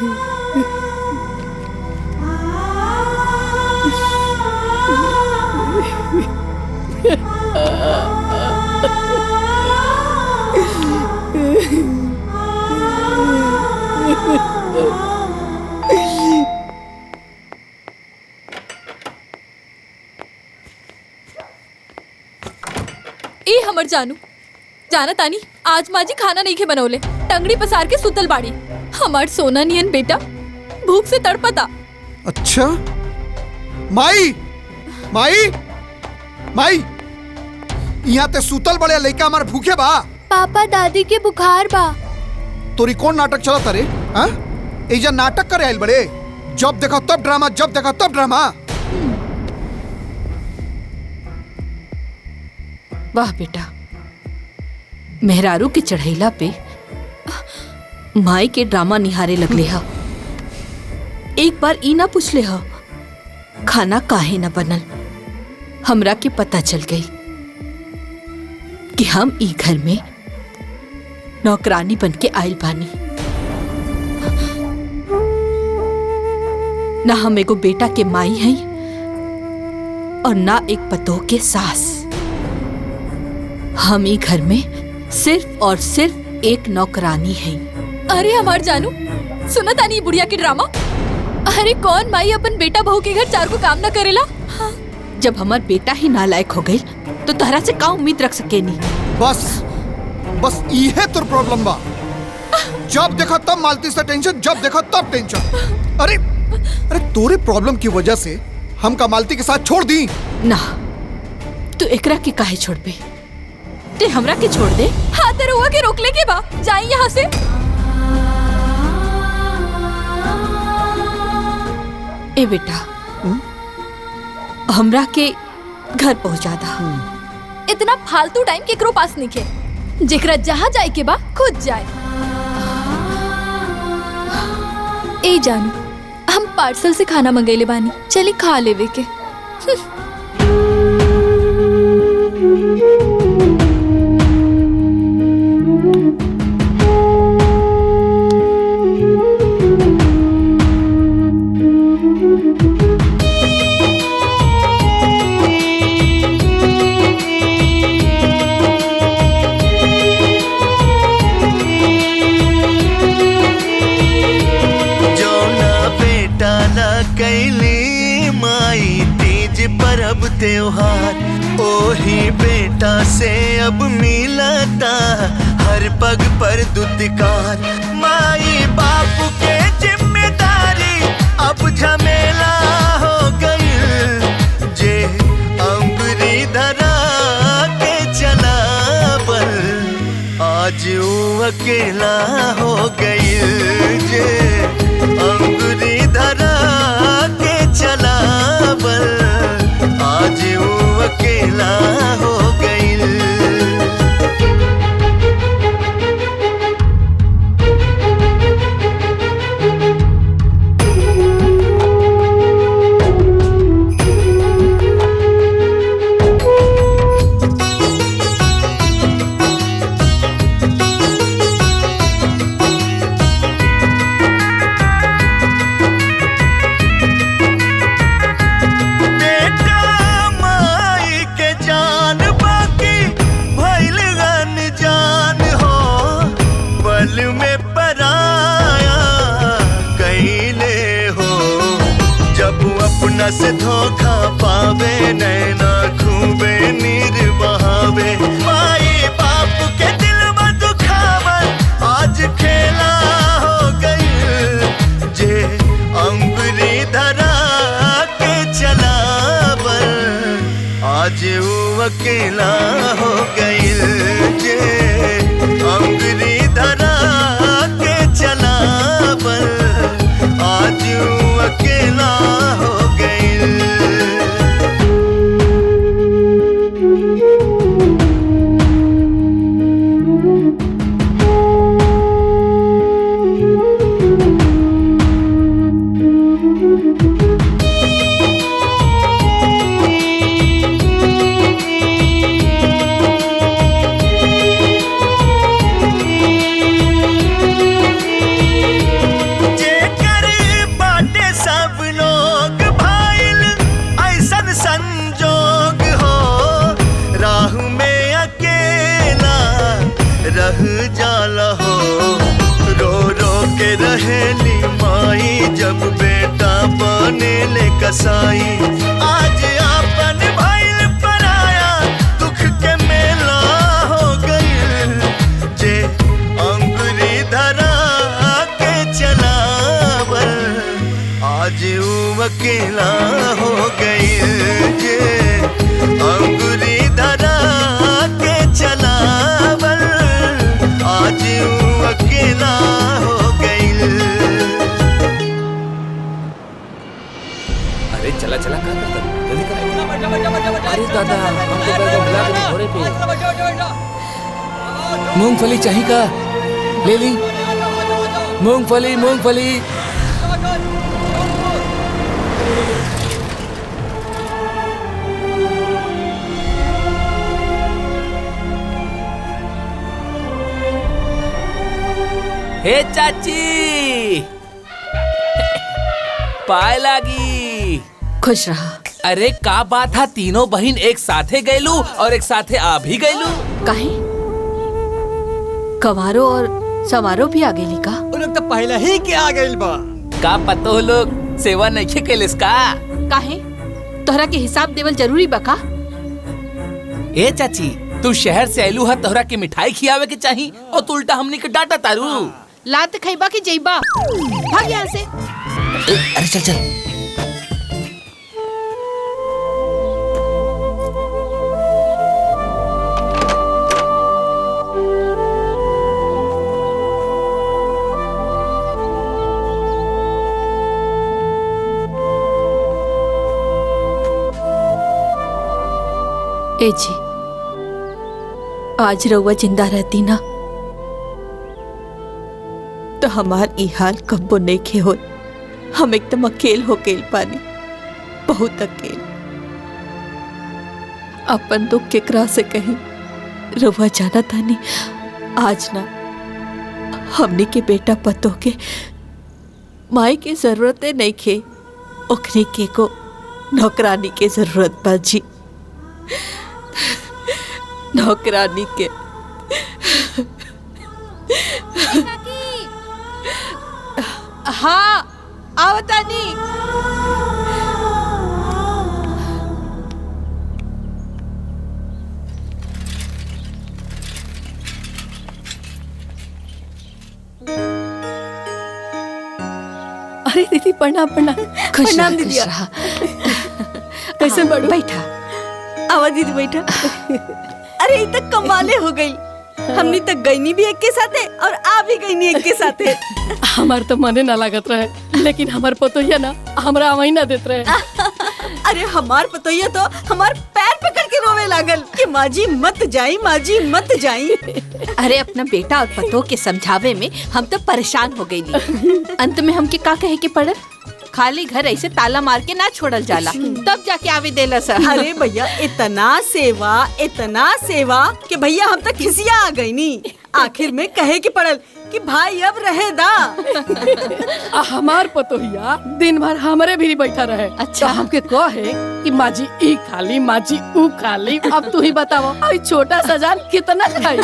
ए हमर जानू जाना तानी आज माजी खाना नहीं खे बनौले, टंगड़ी पसार के सुतल बाड़ी। हमार सोना नियन बेटा भूख से तड़पता। अच्छा माई माई माई यहाँ ते सुतल बड़े लइका हमार भूखे बा। पापा दादी के बुखार बा। तोरी कौन नाटक चला रे? हाँ एजा नाटक करे आइल बड़े, जब देखो तब ड्रामा, जब देखो तब ड्रामा। वाह बेटा, मेहरारू के चढ़ैला पे माई के ड्रामा निहारे लगले हा। एक बार ई ना पूछले हा खाना काहे न बनल। हमरा के पता चल गई कि हम ई घर में नौकरानी बन के आयल बानी। ना हम एगो बेटा के माई हैं और ना एक पतोह के सास। हम ई घर में सिर्फ और सिर्फ एक नौकरानी है। अरे हमार जानू, सुना तानी बुढ़िया की ड्रामा। अरे कौन माई अपन बेटा बहू के घर चार को काम ना करेला। हाँ। जब हमार बेटा ही नालायक हो गई तो तहरा से का उम्मीद रख सके नी। बस इहे तोर प्रॉब्लम बा। जब देखा तब मालती से टेंशन, जब देखा तब टेंशन। अरे तोरे प्रॉब्लम की वजह से हम का मालती के साथ छोड़ दी ना। तू एकरा के काहे छोड़ पे? ते हमरा के छोड़ दे। हाँ तेरे हुआ के रोक ले के बा, जाई यहाँ से। ए बेटा, हमरा के घर पहुंचा दा। इतना फालतू टाइम केकरो पास नहीं है। जेकरा जहाँ जाए के बा खुद जाए। ए जानू, हम पार्सल से खाना मंगैले बानी, चली खा लेवे के। त्योहार ओही बेटा से अब मिलता हर पग पर दुत्कार। माई बापू के जिम्मेदारी अब झमेला हो गई। जे अंगुरी धरा के चला बल आज वो अकेला हो गई। जे अंगुरी धरा के चला बल आज वो अकेला हो गई। से धोखा पावे नैना खूबे नीर बहावे। माई बाप के दिल में दुखावन आज खेला हो गई। जे अंगुरी धरा के चला बल आज वो अकेला हो गई। जे अंगुरी धरा के चला बल आज वो अकेला हो जाला हो। रो रो के रहेली माई जब बेटा बने ले कसाई। आज अपन भइल पराया दुख के मेला हो गई। जे अंगुरी धरा के चला बल आज वो अकेला हो गई। जे अंगुरी धरा के चला आज वो अकेला हो गई। अरे चला चला क्या करता है? जल्दी कर। अरे दादा हमको बैग बुला के घोड़े पे। मूंगफली चाहिए का ले ली। मूंगफली मूंगफली। हे चाची, पाए लागी। खुश रहा। अरे का बात था, तीनों बहन एक साथे गैलू और एक साथे आ भी गैलू। काहे? कवारो और सवारो भी आ गेली का? वो लोग तो पहले ही के आ गइल बा। का पतो लोग सेवा नहीं कैलिस का? काहे? तोहरा के हिसाब देवल जरूरी बा का? ए चाची, तू शहर से आयलू है, तोहरा के मिठाई खियावे के चाही और तू उल्टा हमनी के डांटा तारू। लात खइबा की जइबा, भाग यहाँ से। अरे चल चल। ए जी, आज रउआ जिंदा रहती ना तो हमार ई हाल कब्बो नइखे होत। हम एकदम अकेल हो गेल पानी, बहुत अकेल। अपन दुख केकरा से कहीं। रउआ जाना तानी, आज ना हमने के बेटा पतो के माई के जरूरतें नइखे, ओकरे के को नौकरानी के जरूरत बा जी। नौकरानी के। हाँ, आवतानी। अरे दीदी प्रणाम प्रणाम। प्रणाम दीदी। कैसे बड़ू? बैठा। आवा दीदी बैठा। अरे ये तक कमाले हो गई। हमनी तक गईनी भी एक के साथे और आ भी गईनी एक के साथे। हमार तो मने ना लागत रहे, लेकिन हमार पतोहिया ना हमरा वही ना देत रहे। अरे हमार पतोहिया तो हमार पैर पकड़ के रोवे लागल कि माजी मत जाई, माजी मत जाई। अरे अपना बेटा और पतो के समझावे में हम तो परेशान हो गई। अंत में हमके का कहे के पड़ल? खाली घर ऐसे ताला मार के ना छोड़ल जाला, तब जाके आवे देला सर। अरे भैया इतना सेवा कि भैया हम तक खिसिया आ गई नी। आखिर में कहे के पड़ल कि भाई अब रहे दा। हमार पतोहिया दिन भर हमारे भी बैठा रहे। अच्छा, तो हमके कहे कि माजी ई खाली, माजी ऊ खाली। अब तू ही बताओ, आई छोटा सजान कितना खाई?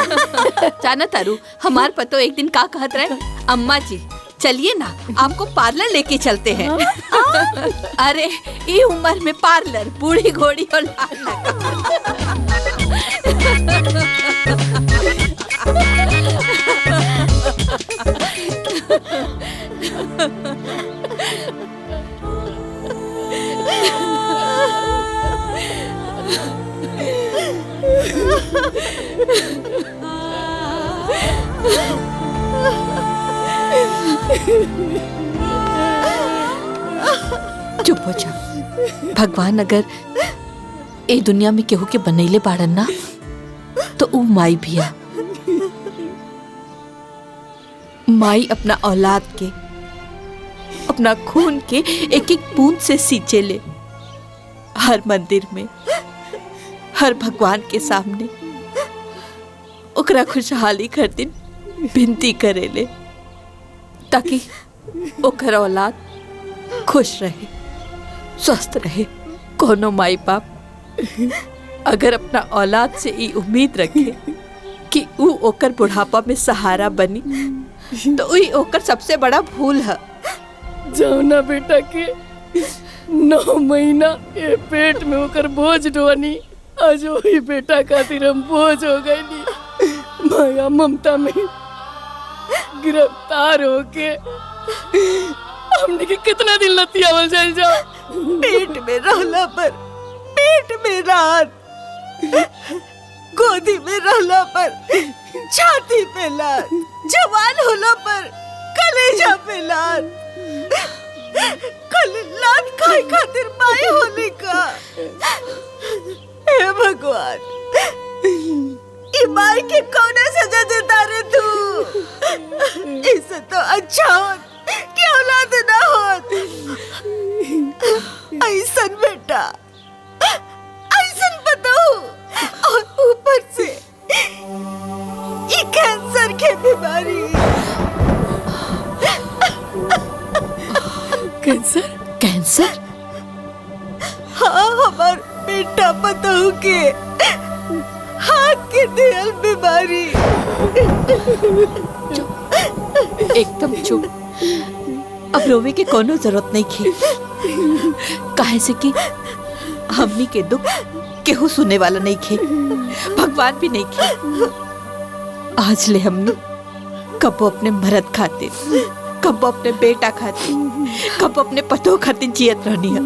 जाना तारू, हमार पतो एक दिन का कहत रहे, अम्मा जी चलिए ना आपको पार्लर लेके चलते हैं। अरे ये उम्र में पार्लर, बूढ़ी घोड़ी और चुप हो जा। भगवान अगर ए दुनिया में केहू के बनैले बाड़न ना तो ऊ माई भी आ। माई अपना औलाद के, अपना खून के एक एक बूंद से सींचे ले। हर मंदिर में, हर भगवान के सामने ओकरा खुशहाली खातिर विनती करे ले, ताकि ओकर औलाद खुश रहे, स्वस्थ रहे। कोनो माई बाप अगर अपना औलाद से ई उम्मीद रखे कि ऊ ओकर बुढ़ापा में सहारा बनी तो वही ओकर सबसे बड़ा भूल है। जौना बेटा के 9 महीना ये पेट में होकर बोझ ढोनी, आज वही बेटा खातिर हम बोझ हो गई। माया ममता में गिरफ्तार होके हमने के कितना दिन लतियावल जाए जाओ। पेट में रहला पर, पेट में रात, गोदी में रहला पर छाती पे लात, जवान होला पर कलेजा पे लात। कल लात खाए खातिर माए होने का। हे भगवान, ई माई के कौन सजा देता रे तू? इससे तो अच्छा होत कि औलाद ना होत। ऐसन बेटा, ऐसन बताओ, और ऊपर से ये कैंसर के बीमारी। कैंसर? कैंसर? हाँ, हमार बेटा बताओ के हाथ के दिल बीमारी। एकदम चुप। अब रोवे के कोनो जरूरत नहीं थी, काहे से कि हमनी के दुख केहू सुने वाला नहीं थे, भगवान भी नहीं थे। आज ले हमने कबो अपने मर्द खातिर, कबो अपने बेटा खातिर, कबो अपने पतो खातिर जियत रहनी है।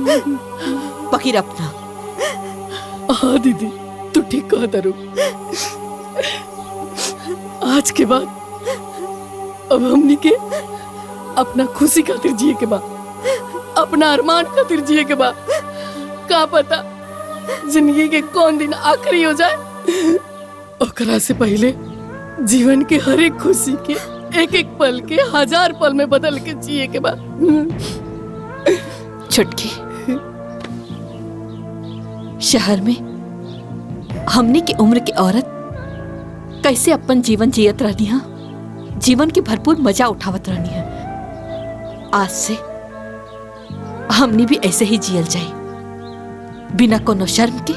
बकीर अपना। हाँ दीदी, तू ठीक कहा तारू। आज के बाद अब हमनी के अपना खुशी खातिर जिए के बा, अपना अरमान खातिर जिए के बा। का पता जिंदगी के कौन दिन आखिरी हो जाए, ओकरा से पहले जीवन के हर एक खुशी के एक एक पल के 1000 पल में बदल के जिए के बा। छुटकी, शहर में हमने की उम्र की औरत कैसे अपन जीवन जियत रहनी है, जीवन की भरपूर मजा उठावत रहनी है। आज से हमने भी ऐसे ही जियल जाए, बिना कोनो शर्म के,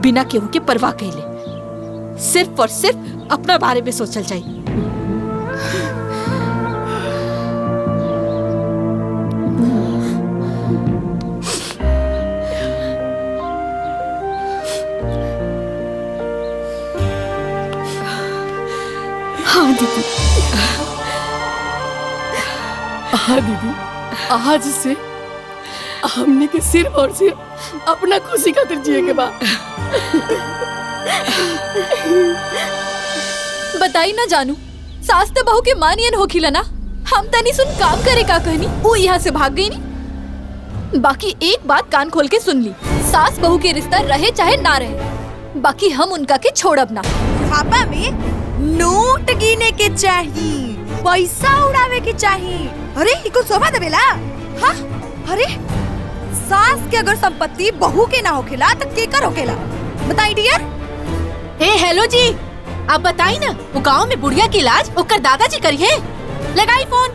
बिना केहू के परवाह कैले, सिर्फ और सिर्फ अपना बारे में सोचल जाए। हाँ दीदी, हाँ दीदी, आज से हमने के सिर्फ और सिर्फ अपना खुशी खातिर जिए के बाद। बताई ना जानू, सास तो बहू के मानियन होखिला ना। हम तनी सुन काम करे का कहनी, वो यहाँ से भाग गई नी। बाकी एक बात कान खोल के सुन ली, सास बहू के रिश्ता रहे चाहे ना रहे, बाकी हम उनका के छोड़ब ना। पापा में नोट गिने के चाहिए, पैसा उड़ावे के चाहिए। अरे इको शोभा देवेला? हाँ, अरे सास के अगर संपत्ति बहू के ना होखेला तो केकर होखेला? बताई डियर। हे हेलो जी, आप बताई ना, वो गांव में बुढ़िया की इलाज ओकर दादाजी करी है। लगाई फोन,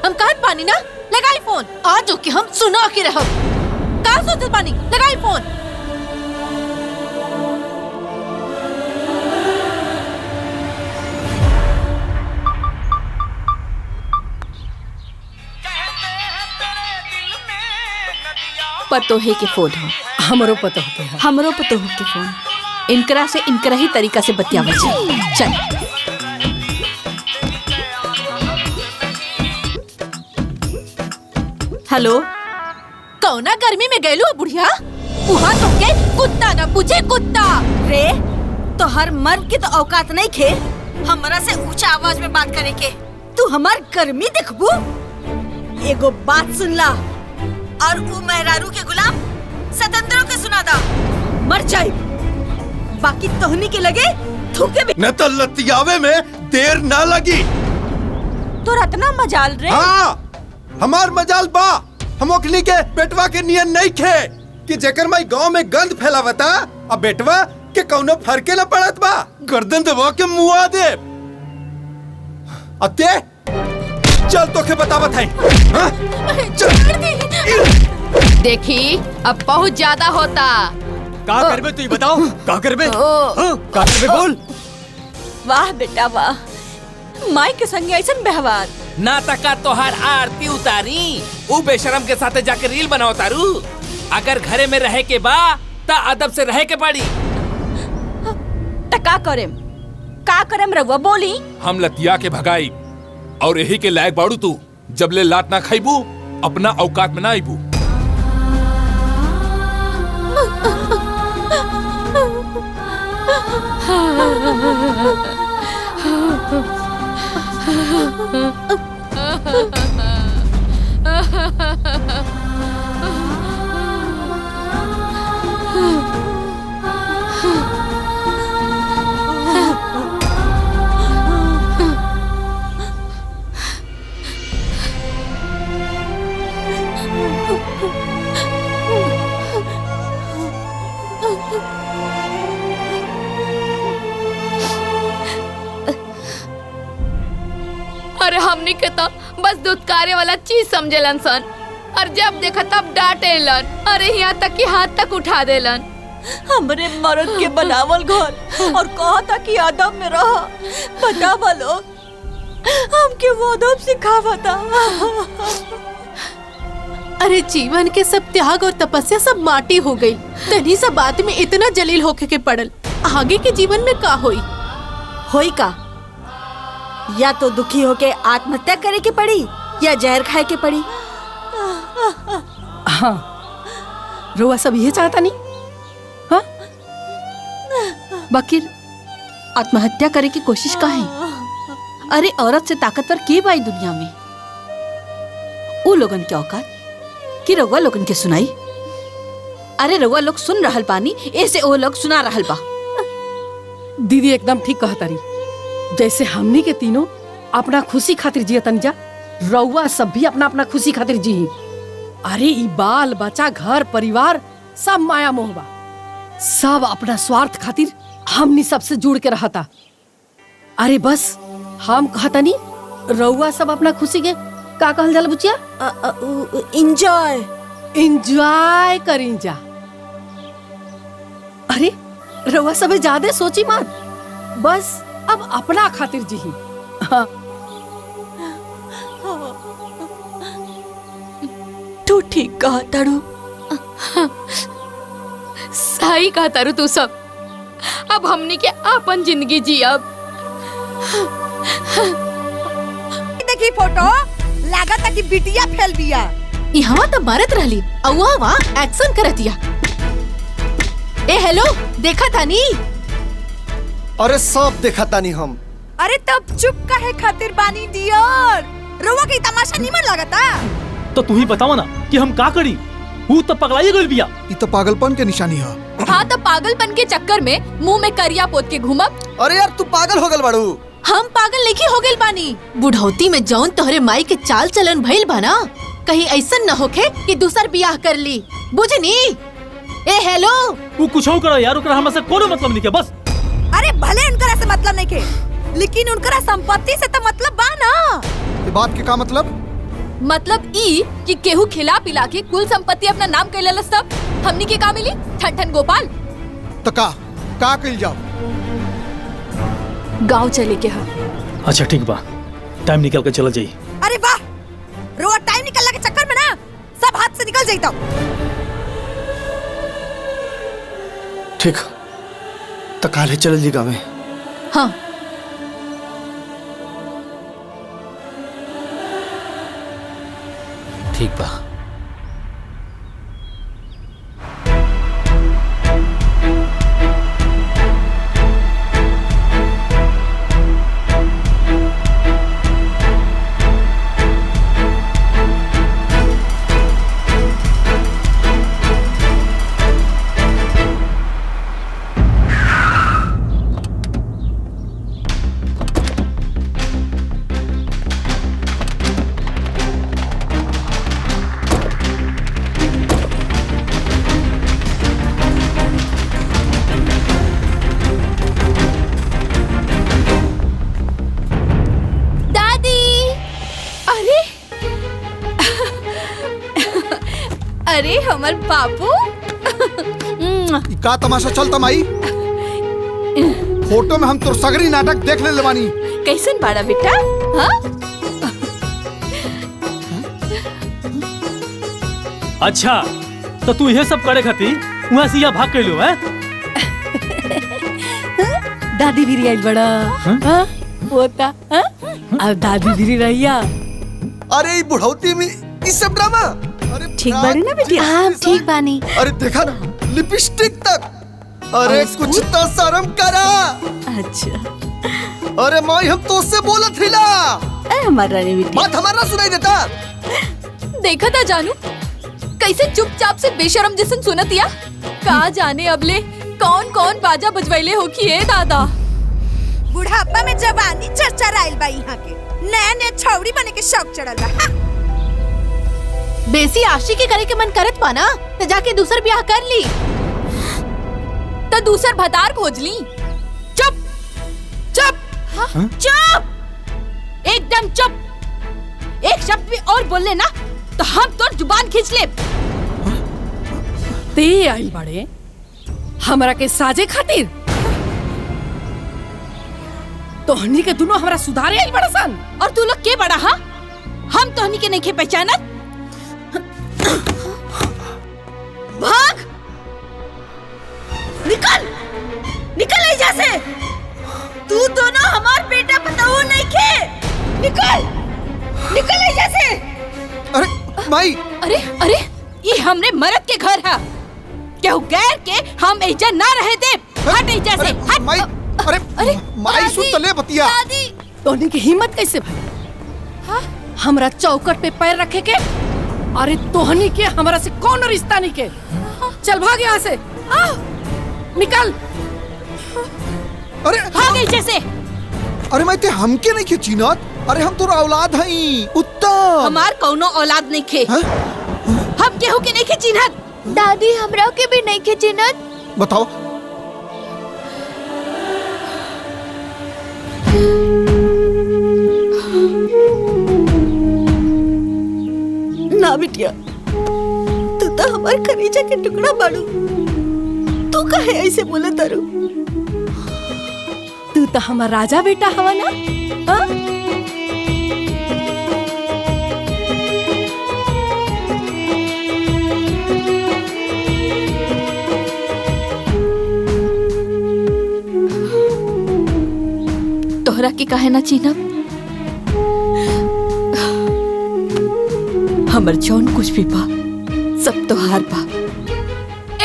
हम कहत पानी ना, लगाई फोन। आज के हम सुना के रहो, का सोचत पानी, लगाई फोन। पतोहे के फोन हो, हमरो पता होते हैं। हमरो पतोह के फोन। इनकरा से इनकरा ही तरीका से बतियावल चल। हेलो, कौना गर्मी में गैलू बुढ़िया? वहाँ तुमके कुत्ता ना पूछे, कुत्ता रे तो हर मर्द की तो औकात नहीं खे हमरा से ऊंचा आवाज में बात करे के। तू हमार गर्मी देखबू? एगो बात सुन ला, और वो मेहरारू के गुलाम स्वतंत्रों के सुना दा, मर जाए। बाकी तोहनी के लगे थूके भी न तो लतियावे में देर ना लगी। तो रत्ना मजाल रे। हाँ, हमार मजाल बा। हम ओखनी के बेटवा के नियन नहीं खे कि जेकर माई गांव में गंद फैलावता, अब बेटवा के कौनो फर्के न पड़त बा। गर्दन दबा के मुआ दे। अब ते चल तो के बतावत है। हाँ? देखी अब बहुत ज्यादा होता। का करबे तू बताओ, का करबे? हाँ, का करबे बोल। वाह बेटा वाह, माई के संग ऐसन व्यवहार। ना तका तोहार आरती उतारी, उ बेशरम के साथे जाके रील बनाओ तारू। अगर घरे में रहे के बा ता अदब से रहे के पड़ी। ता का करेम रउआ बोली। हम लतिया के भगाई और यही के लायक बाड़ू तू। जब ले लात ना खाईबू अपना औकात में ना आईबू। अरे हमनी के तो बस दुत्कारे वाला चीज समझेलन सन, और जब देखा तब डांटेलन। अरे यहाँ तक कि हाथ तक उठा देलन। हमरे मर्द के बनावल घर और कहा था कि अदब में रहा, बता बोलो हमके वो अदब सिखावा था। अरे जीवन के सब त्याग और तपस्या सब माटी हो गई। तनी सब बात में इतना जलील होके के पड़ल, आगे के जीवन में का होई का? या तो दुखी होके आत्महत्या करे के पड़ी या जहर खाए के पड़ी। हाँ, रोआ सब ये चाहता नहीं। हाँ? बकीर आत्महत्या करे की कोशिश काहे? अरे औरत से ताकतवर के बाई दुनिया में? वो लोगन के औकात कि रउआ लोगन के सुनाई? अरे रउआ लोग सुन रहल बानी, ऐसे वो लोग सुना रहल बा। दीदी एकदम ठीक कहता रही। जैसे हमनी के तीनों अपना खुशी खातिर जियतन जा, रउआ सब भी अपना अपना खुशी खातिर जी। अरे ई बाल बच्चा घर परिवार सब माया मोह बा, सब अपना स्वार्थ खातिर हमनी सबसे जुड़ के रहता। अरे बस हम कहता नहीं, रउआ सब अपना खुशी के का कहल जाला बुचिया? एंजॉय करी जा। अरे रउआ सब ज्यादा सोची मत, बस अब अपना खातिर जी। हाँ। तू ठीक कहा तारू, सही कहा तारू तू सब। अब हमनी के अपन जिंदगी जी। अब देखी फोटो, लागत कि बिटिया फैल बिया। यहाँ तो मारत रहली, अवा एक्शन करतिया। ए हेलो, देखा था नी? अरे सब देखा तानी हम। अरे तब चुप काहे खातिर बानी डियर? रोवा के तमाशा निमन लगता। तो तू ही बतावा ना कि हम का करी? हूँ तो पगलाई गइल बिया। ये तो पागलपन के निशानी है। हाँ तो पागलपन के चक्कर में मुंह में करिया पोत के घूमब। अरे यार तू पागल हो गल बाड़ू। हम पागल नहीं हो गइल बानी। बुढ़ौती में जौन तोहरे माई के चाल चलन भइल बा ना, कहीं ऐसा न होखे कि दूसर बियाह कर ली, बुझनी? ए हेलो, तू कुछ हो करो यार, ओकरा हमरा से कोनो मतलब नहीं के बस। अरे भले उनकरा से मतलब नहीं के, लेकिन उनकरा संपत्ति से तो मतलब बा ना। ये बात के का मतलब? मतलब ई कि केहू खिला पिला के कुल संपत्ति अपना नाम कर लेलस, तब हमनी के का मिली? ठन गोपाल। तो का कइल जाओ? गांव चले के हा। अच्छा ठीक बा, टाइम निकल के चला जाई। अरे वाह, रोज टाइम निकलने के चक्कर में ना सब हाथ से निकल जाता। ठीक, तो काले चल जी गाँव में। हाँ। ठीक बा। अरे हमर बाबू। का तमाशा चलता माई? फोटो में हम तो सगरी नाटक देख ले बानी। कैसन बाड़ा बेटा? हाँ? अच्छा तो तू ये सब करे खातिर वहाँ से यहाँ भाग के लो है? दादी भी आई बड़ा। हाँ? पोता। हाँ? अब दादी भी रहिया। अरे बुढ़ौती में इस सब ड्रामा। ठीक बानी ना बेटी? हाँ ठीक बानी। अरे देखा ना लिपस्टिक तक। अरे कुछ तो शर्म करा। अच्छा अरे माई हम तो उससे बोला थी ला। हमारा नहीं बेटी, बात हमारा सुनाई देता। देखा था जानू कैसे चुपचाप से बेशरम जैसन सुनतिया। का जाने अबले कौन कौन बाजा बजवैले हो कि ए दादा। बुढ़ापा में जवानी चर्चा राइल बा यहाँ के। नया नया छौड़ी बने के शौक चढ़ल बा। बेसी आशिकी करे के मन करत पा ना, तो जाके दूसर ब्याह कर ली। तो दूसर भतार खोज ली। चुप चुप। हाँ? चुप। एकदम चुप। एक शब्द भी और बोल लेना तो हम तो जुबान खींच ले। ते आइल बड़े हमरा के साजे खातिर, तोहनी के दोनों हमरा सुधारे आइल बड़ा सन। और तू लोग के बड़ा हा? हम तोहनी के नहीं खे पहचानत। भाग, निकल निकल एजा से। तू दोनों हमार बेटा बताओ नहीं खे। निकल निकल एजा से। अरे माई, अरे अरे ये हमरे मरद के घर है, केहू गैर के हम एजा ना रहे दे। हट एजा से, हट। माई, अरे माई सुन तो ले बतिया। तोहनी की हिम्मत कैसे भाई हमरा चौकट पे पैर रखे के? अरे तोहनी के हमरा से कौन रिश्ता नहीं के? चल भाग यहाँ से, निकल। अरे भाग एजा से। अरे माई ते हमके नहीं के चिन्हत? अरे हम तोर औलाद हई, उत्तम। हमार कौनो औलाद नहीं खे। हम केहू के नहीं खे चिन्हत। दादी हमरा के भी नहीं के चिन्हत। बताओ। ना बिटिया, तू तो हमार कलेजा के टुकड़ा बाड़ू। तू काहे ऐसे बोले तारू? तू तो हमार राजा बेटा हवा ना? हाँ? तोहरा के काहे ना चिन्हब? हमर जौन कुछ भी बा सब तोहार बा।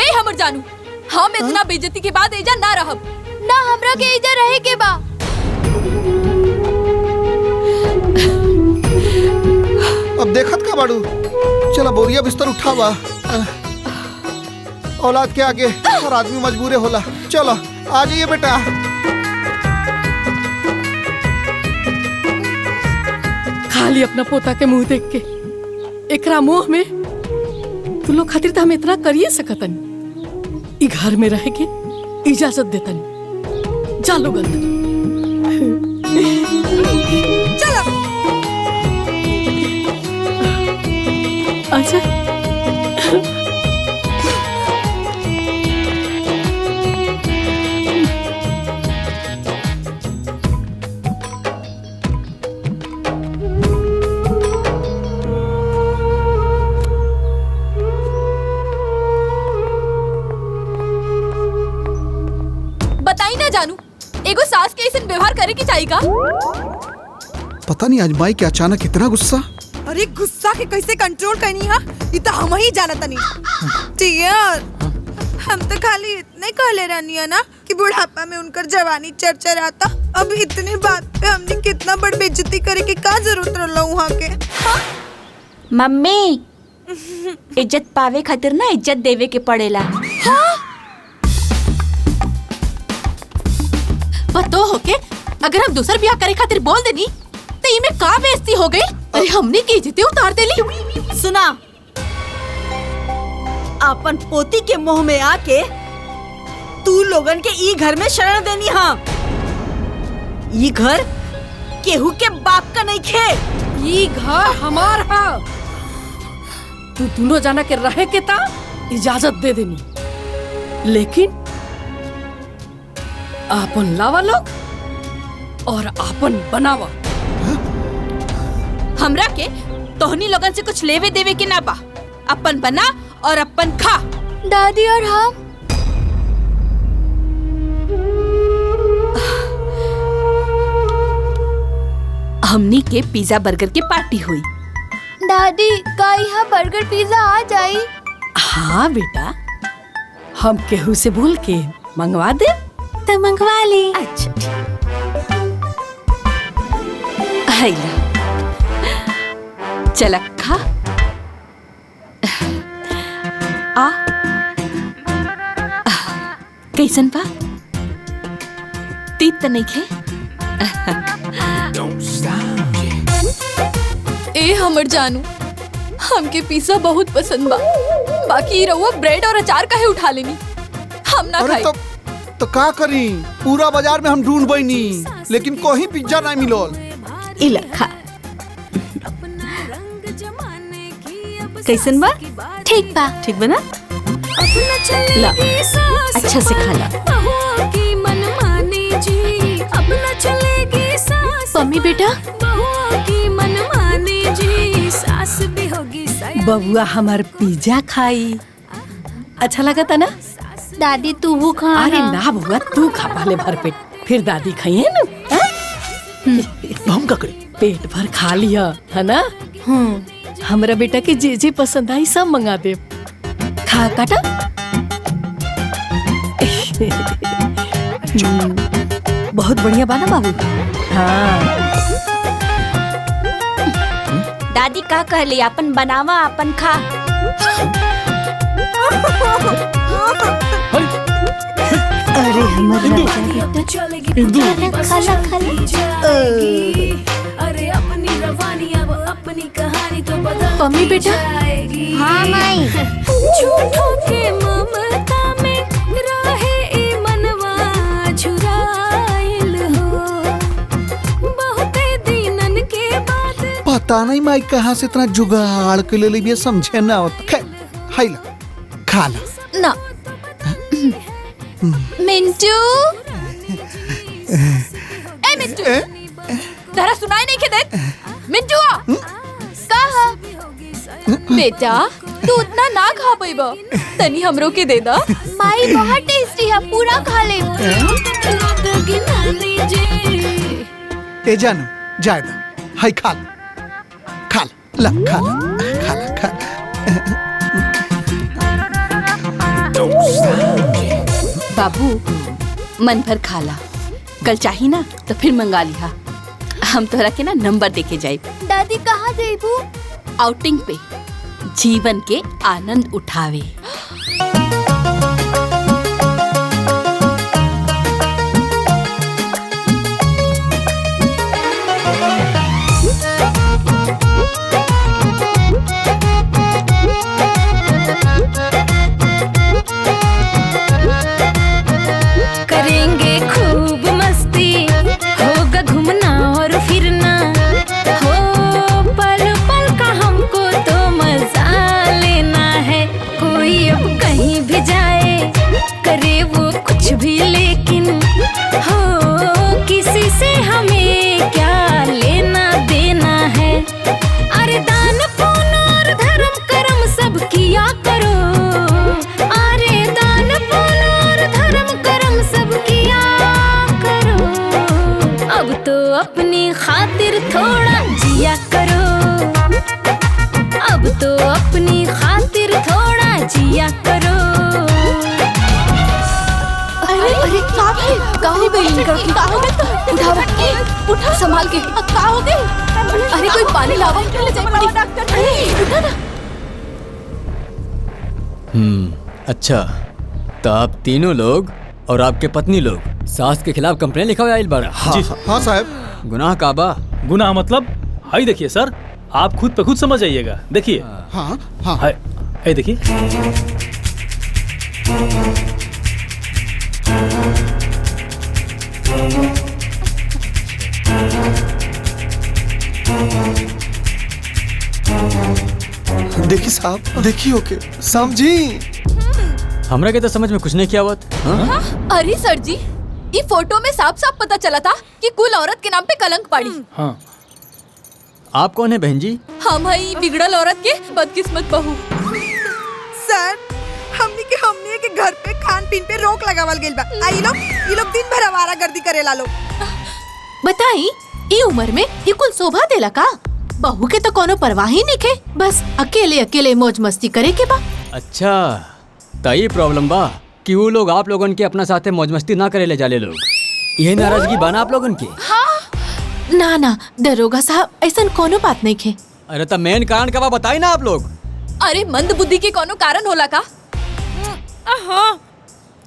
ए हमर जानू, हम इतना बेइज्जती के बाद एजा ना रहब। ना हमरा के एजा रहे के बा। अब देखत का बाड़ू? चला बोरिया बिस्तर उठावा। औलाद के आगे हर आदमी मजबूरे होला। चलो आ जाइए बेटा। खाली अपना पोता के मुंह देख के एकरा मोह में तू लोग खातिर तो हम इतना करिए सकतन। ई घर में रह के इजाजत देतन। जा लोग अंदर। चलो। अच्छा बताई ना जानू, एगो सास के ऐसे व्यवहार करे की चाहिए का? पता नहीं आज माई के अचानक इतना गुस्सा। अरे गुस्सा के कैसे कंट्रोल करनी है ये तो हम ही जानत नहीं। यार हम तो खाली इतने कहले रहनी है ना कि बुढ़ापा में उनकर जवानी चर्चा रहता। अब इतने बात पे हमने कितना बड़ बेइज्जती करे की का जरूरत रहला वहाँ के? हाँ? मम्मी, इज्जत पावे खातिर ना इज्जत देवे के पड़ेला। हाँ? पतो हो के अगर हम दूसर ब्याह करे खातिर बोल देनी तो इमे का बेइज्जती हो गई? अरे हमने की इज्जतें उतार देली। सुना, अपन पोती के मुंह में आके तू लोगन के ई घर में शरण देनी। हाँ, ई घर केहू के बाप का नहीं खे। ई घर हमार है। तू दोनों जाना के रहे के ता इजाजत दे देनी, लेकिन आपन लावा लोग और आपन बनावा। हमरा के तोहनी लोगन से कुछ लेवे देवे के ना बा। अपन बना और अपन खा। दादी और हम हमनी के पिज्जा बर्गर के पार्टी हुई। दादी का यहाँ बर्गर पिज्जा आ जाई? हाँ बेटा, हम केहू से बोल के मंगवा दे तो मंगवा ले। अच्छा हैला, चल खा। आ कैसन बा? तीत त नहीं खे? ए हमर जानू, हमके पिज्जा बहुत पसंद बा। बाकी रहुआ ब्रेड और अचार काहे उठा लेनी? हम ना खाई। तो का करी? पूरा बाजार में हम ढूंढ बैनी लेकिन कोई पिज्जा नहीं मिलल। इला खा। कैसन बा? ठीक बा। ठीक बा ना? ला अच्छा से खा ला। मम्मी बेटा बबुआ हमार पिज्जा खाई। अच्छा लगा था ना? दादी तू वो खा। अरे ना बबुआ तू खा पहले भर पेट, फिर दादी खाइए ना। हम का करें? पेट भर खा लिया है ना। हमरा बेटा के जे पसंद आई सब मंगा दे। खा काटा। बहुत बढ़िया बाना बाबू। हाँ दादी का कहली अपन बनावा अपन खा। अरे हमारे खाला अरे अपनी रवानी अब अपनी कहानी तो बदल। मम्मी बेटा। हाँ माई। झूठों के ममता में रहे ई मनवा झुराइल हो, बहुते दिनन के बाद। पता नहीं माई कहाँ से इतना जुगाड़ के ले ली समझे ना होता। खैर हाय ला खा ला ना। मिंटू ए मिंटू जरा सुनाई नहीं के देत। मिंटू कहा बेटा तू उतना ना खा पाइबा, तनी हमरो के दे दा। माई बहुत टेस्टी है, पूरा खा ले। ए जानू जाए दा हाय खा ला खा ला। बाबू मन भर खाला, कल चाही ना तो फिर मंगा लिहा। हम तोहरा के ना नंबर देके जाए। दादी कहाँ देबू? आउटिंग पे जीवन के आनंद उठावे। करेंगे खूब मस्ती, होगा घूमना और फिरना, हो पल पल का हमको तो मजा लेना है। कोई अब कहीं भी जाए करे वो कुछ भी, लेकिन हो किसी से हमें क्या लेना देना है। अरे दान पुण्य और धर्म कर्म सब किया करो, अरे दान पुण्य और धर्म कर्म सब किया करो। अब तो अपनी खातिर थोड़ा जिया करो, अब तो अपनी खातिर थोड़ा जिया करो। अरे का हो गई? उठा संभाल के। का हो गई? अरे कोई पानी लावा, ले जाए पड़ी। अरे उठा ना। अच्छा तो आप तीनों लोग और आपके पत्नी लोग सास के खिलाफ कंप्लेन लिखा हुआ आइल बाड़ा। हाँ साहब। गुनाह काबा? गुनाह मतलब हाई देखिए सर, आप खुद पे खुद समझ जाइएगा। देखिए हाँ हाँ हाय देखिए। देखी साहब, देखी ओके समझी। हमरा के तो समझ में कुछ नहीं किया हुआ। हाँ? अरे सर जी, ये फोटो में साफ साफ पता चला था कि कुल औरत के नाम पे कलंक पड़ी। हाँ। आप कौन है बहन जी? हम हई बिगड़ल औरत के बदकिस्मत बहू। सर हमनी के घर पे खान पीन पे रोक लगावल गेल बा। ये लोग दिन भर आवारागर्दी करेला लोग। बताई ई उम्र में ये कुल शोभा देला का? बहू के तो कोनो परवाह ही नहीं के, बस अकेले अकेले मौज मस्ती करे के बा। अच्छा तो ये प्रॉब्लम बा कि वो लोग आप लोगन के अपना साथे मौज मस्ती ना करे ले जाले लोग। यही नाराजगी बाना आप लोगन के? हाँ ना ना दरोगा साहब ऐसा कोनो बात नहीं खे। अरे तो मेन कारण का बताई ना आप लोग। अरे मंद बुद्धि के कोनो कारण होला का?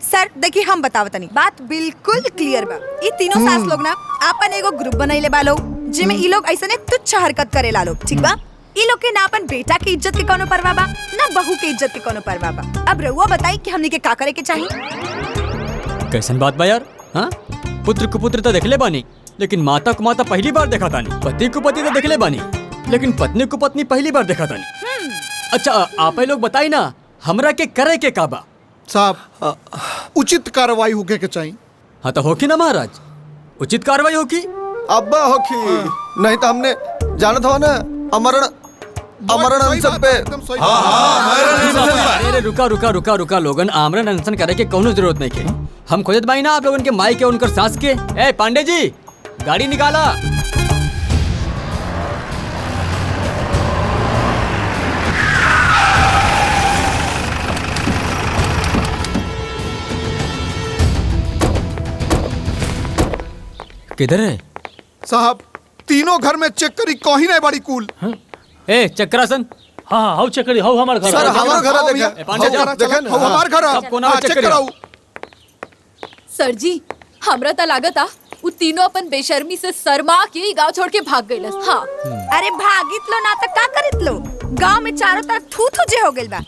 सर देखिए हम बतावतनी, बात बिल्कुल क्लियर बा। ये तीनों सास लोग ना आपन एगो ग्रुप बनैले बा लोग, जिमे ई लोग ऐसने तुच्छ हरकत करेला लोग। ठीक बा? ई लोग के ना अपन बेटा के इज्जत के कोनो परवाह बा, ना बहू के इज्जत के कोनो परवाह बा। अब रउआ बताई कि हमनी के का करे के चाहिए? कैसन बात बा यार? हाँ पुत्र कुपुत्र तो देखले बानी, लेकिन माता को माता पहली बार देखा तानी। पति को पति तो देखले बानी, लेकिन पत्नी को पत्नी पहली बार देखा तानी। अच्छा आप लोग बताई ना हमरा के करे के काबा। साहब उचित कार्रवाई होके के चाहिए। हाँ तो होकी ना महाराज, उचित कार्रवाई होकी। अब्बा होकी नहीं तो हमने जाना था ना अमरण अनशन पे। अरे रुका रुका रुका रुका लोगन, आमरण अनशन करे के कोनो जरूरत नहीं के। हम खोजत बाई ना आप लोगन के माई के उनकर सास के। ए पांडे जी गाड़ी निकाला। किधर है साहब? तीनों घर में चेक करी, कहीं नहीं बड़ी कूल। ए चक्रासन। हाँ हाउ चेक करी, हाउ हमार घर। सर हमारा घर देखा। पांडे जी देखा हमार घर सबको ना चेक कराओ। सर जी हमरा ता लागत आ उ तीनों अपन बेशर्मी से शर्मा के गांव छोड़ के भाग गइलस। हाँ अरे भागित लो ना तो का करित लो, गांव में चारों तरफ थू थू जे हो गइल बा।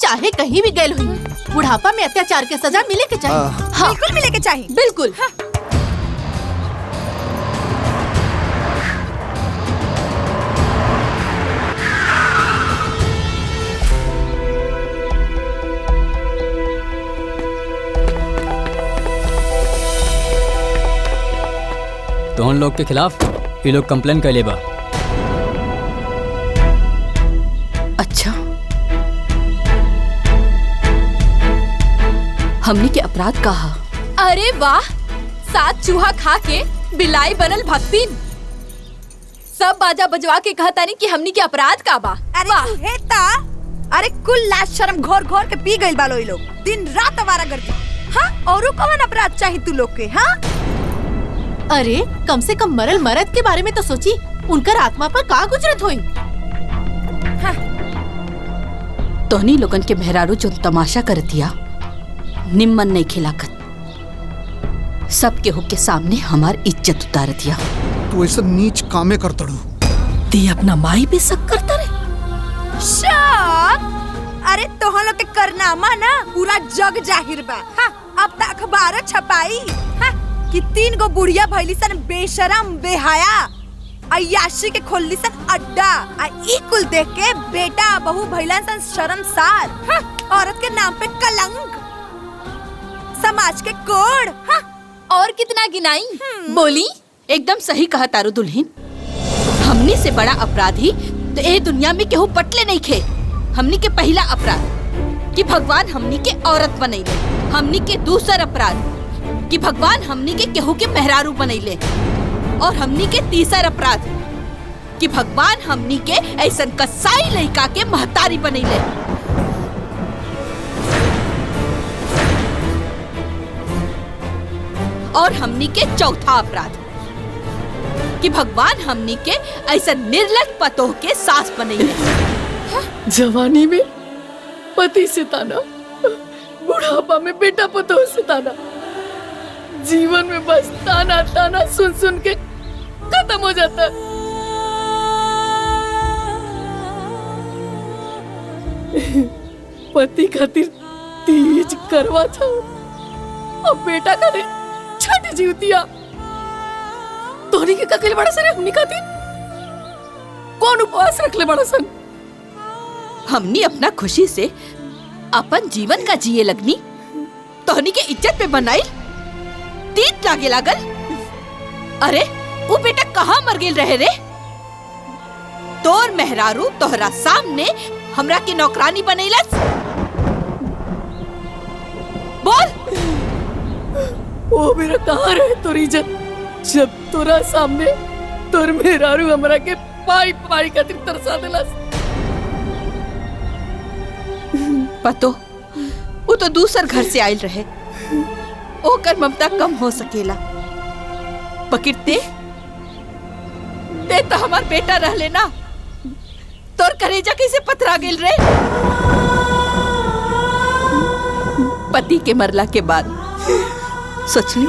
चाहे कहीं भी गए हुई, बुढ़ापा में अत्याचार के सजा मिले के चाहिए। हाँ बिल्कुल मिले के चाहिए, बिल्कुल। तो उन लोग के खिलाफ ये लोग कंप्लेन कर लेबा। अच्छा हमने के अपराध कहा। अरे वाह, 7 चूहा खा के बिलाई बनल भक्तिन। सब बाजा बजवा के कहतानी कि हमनी के अपराध का बा। अरे तू हेता, अरे कुल लाज शर्म घोर घोर के पी गइल बालो ये लोग, दिन रात आवारागर्दी। हाँ औरो कौन अपराध चाहिए तू लोग के? हाँ अरे कम से कम मरल मरद के बारे में तो सोची, उनकर आत्मा पर का गुजरत हुई। तोहनी लोगन के मेहरारू जो तमाशा कर दिया निम्मन नहीं खिलाकत। सबके हो के सामने हमार इज्जत उतार दिया। तू ऐसा नीच कामे कर तड़ू। ती अपना माई पे शक करता रे। शक? अरे तोहन लोग के करनामा ना पूरा जग जाहिर बा। हाँ अब तक अखबार छपाई कि 3 गो बुढ़िया भइली सन बेशरम बेहाया, अय्याशी के खोलली सन अड्डा। आ ई कुल देख के बेटा बहू भइला सन शर्मसार। हाँ, औरत के नाम पे कलंक, समाज के कोड़। हाँ, और कितना गिनाई? बोली एकदम सही कहा तारू दुल्हन। हमनी से बड़ा अपराधी तो ए दुनिया में केहू पटले नहीं खे। हमनी के पहला अपराध कि भगवान हमनी के औरत बनैले। हमनी के दूसरा अपराध कि भगवान हमनी के केहू के मेहरारू बनैले। और हमनी के तीसरा अपराध कि भगवान हमनी के ऐसन कसाई लड़का के महतारी बनैले। और हमनी के चौथा अपराध कि भगवान हमनी के ऐसा निर्लज पतोह के सास बनैले। जवानी में पति से ताना, बुढ़ापा में बेटा पतोह से ताना, जीवन में बस ताना ताना सुन सुन के खत्म हो जाता है। पति खातिर तीज करवा था और बेटा खातिर छठ जीवतिया। तोहनी के ककेले बड़ा सरे हमनी खातिर कौन उपवास रखले बड़ा सन? हमनी अपना खुशी से अपन जीवन का जिए लगनी, तोहनी के इज्जत पे बनाई तीत लागे लागल। अरे वो बेटा कहाँ मर गेल रहे रे? तोर मेहरारू तोहरा सामने हमरा के नौकरानी बनैलस। बोल वो मेरा कहाँ रहे तोर इज्जत, जब तोरा सामने तोर मेहरारू हमरा के पाई पाई खातिर तरसा देलस। पतो वो तो दूसर घर से आयल रहे, ओकर ममता कम हो सकेला। पकिरते ते तो हमार बेटा रह लेना, तोर करेजा कैसे पथरा गेल रे? पति के मरला के बाद सोचली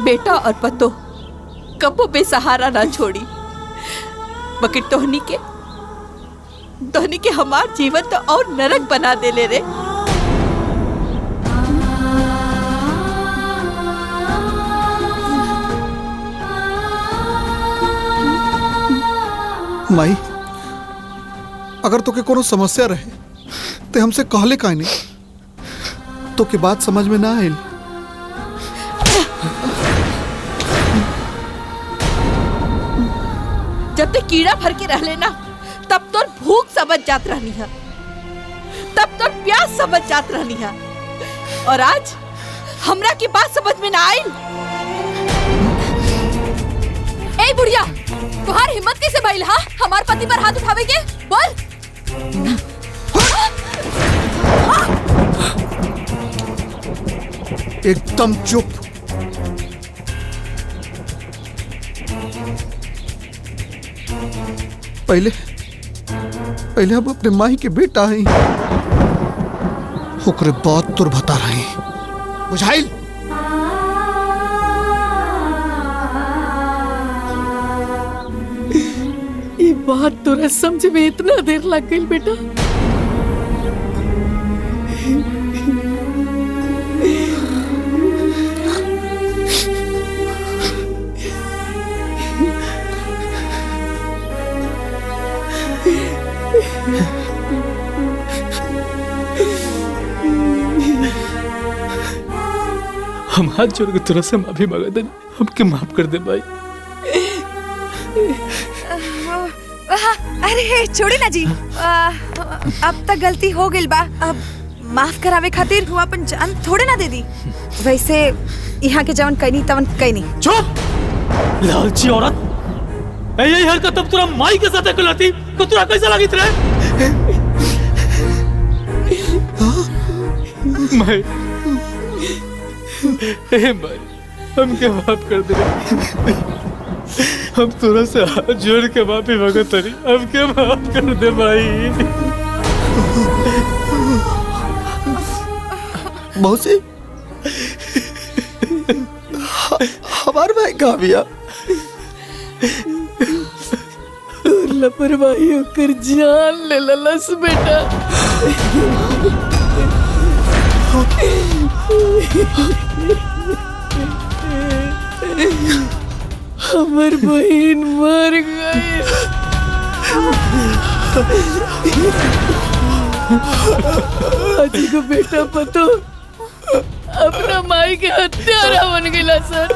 बेटा और पतो कबो बेसहारा ना छोड़ी। बकिर तोहनी के हमार जीवन तो और नरक बना दे ले रे। माई अगर तोके कोनो समस्या रहे ते हमसे कहले काहे नहीं? तो के बात समझ में ना आयल। जब ते कीड़ा भर के रहले ना तब तोर भूख समझ जात रहनी है, तब तोर प्यास समझ जात रहनी है, और आज हमरा की बात समझ में ना आयल। ए बुढ़िया, तुम्हार हिम्मत कैसे भइल हा हमार पति पर हाथ उठावे के? बोल। एकदम चुप। पहले हम अपने माही के बेटा हैं, ओकरे बात तुर बता रहे हैं, बुझाइल? ये बात तोरा समझ में इतना देर लग गई बेटा? हम हाथ जोड़ के तुरंत से माफी मांगा दे, हमके माफ कर दे भाई। अरे छोड़ी ना जी, अब तक गलती हो गई बा, अब माफ करावे खातिर हुआ अपन जान थोड़े ना दे दी। वैसे यहाँ के जवन कहीं तवन कहीं। चुप लालची औरत, यही हरकत तब तुरा माई के साथ करती तो तुरा कैसा लगी तेरे? माई हमके माफ कर दे, हम तुरा से हाथ जोड़ के माफी मांगत तरी, हमके माफ कर दे भाई। मौसी हमार भाई कहाँ बिया? लापरवाही होकर जान ले ललस बेटा। हमर बहन मर गई। आजी को बेटा पतो अपना माई के हत्यारा बन गया सर।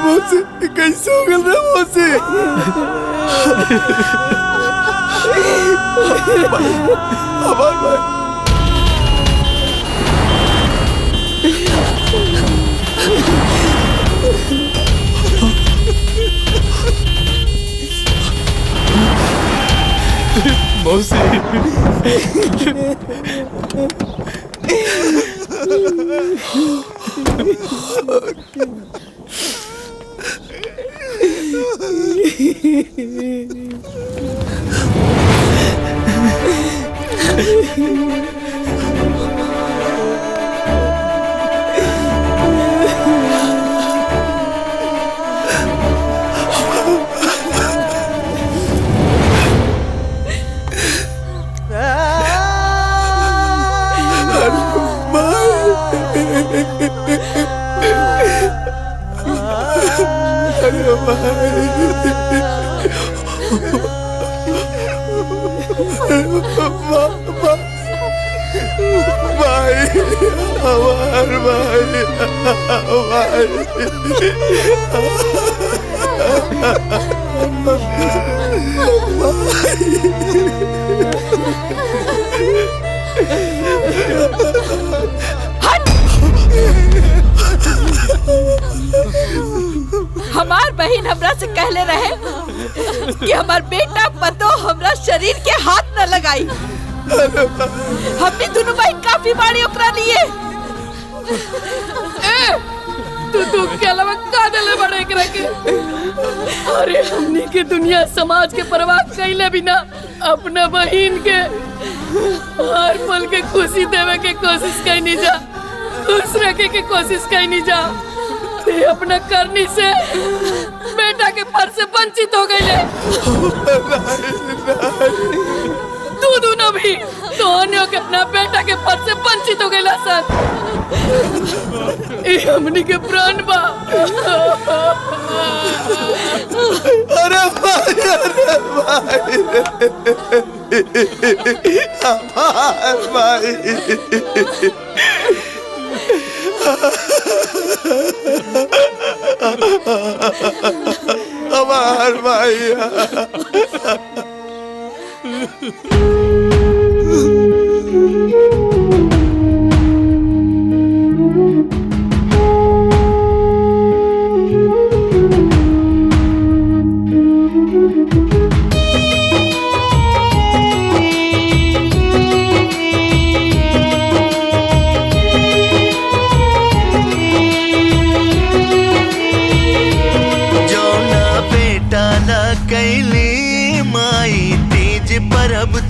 मौसी कैसे हो गया रे मौसी? हमार भाई मौसी हमार बहन हमरा से कहले रहे कि हमार बेटा पतो हमरा शरीर के हाथ न लगाई। हमने दोनों बहन काफी बाड़ी ओकरा लिए। तू के अलावा का दले बड़े एकरा के? अरे हमनी के दुनिया समाज के परवाह कइले बिना अपना बहन के हर पल के खुशी देवे के कोशिश कइनी जा, खुश रखे के कोशिश कइनी जा। ते अपना करनी से बेटा के फर से वंचित हो गए। तू दोनों भी तोहनियों के अपना बेटा के पद से वंचित हो गइला सन। ए हमनी के प्राण बा। अरे भाई, अरे भाई, हमार भाई।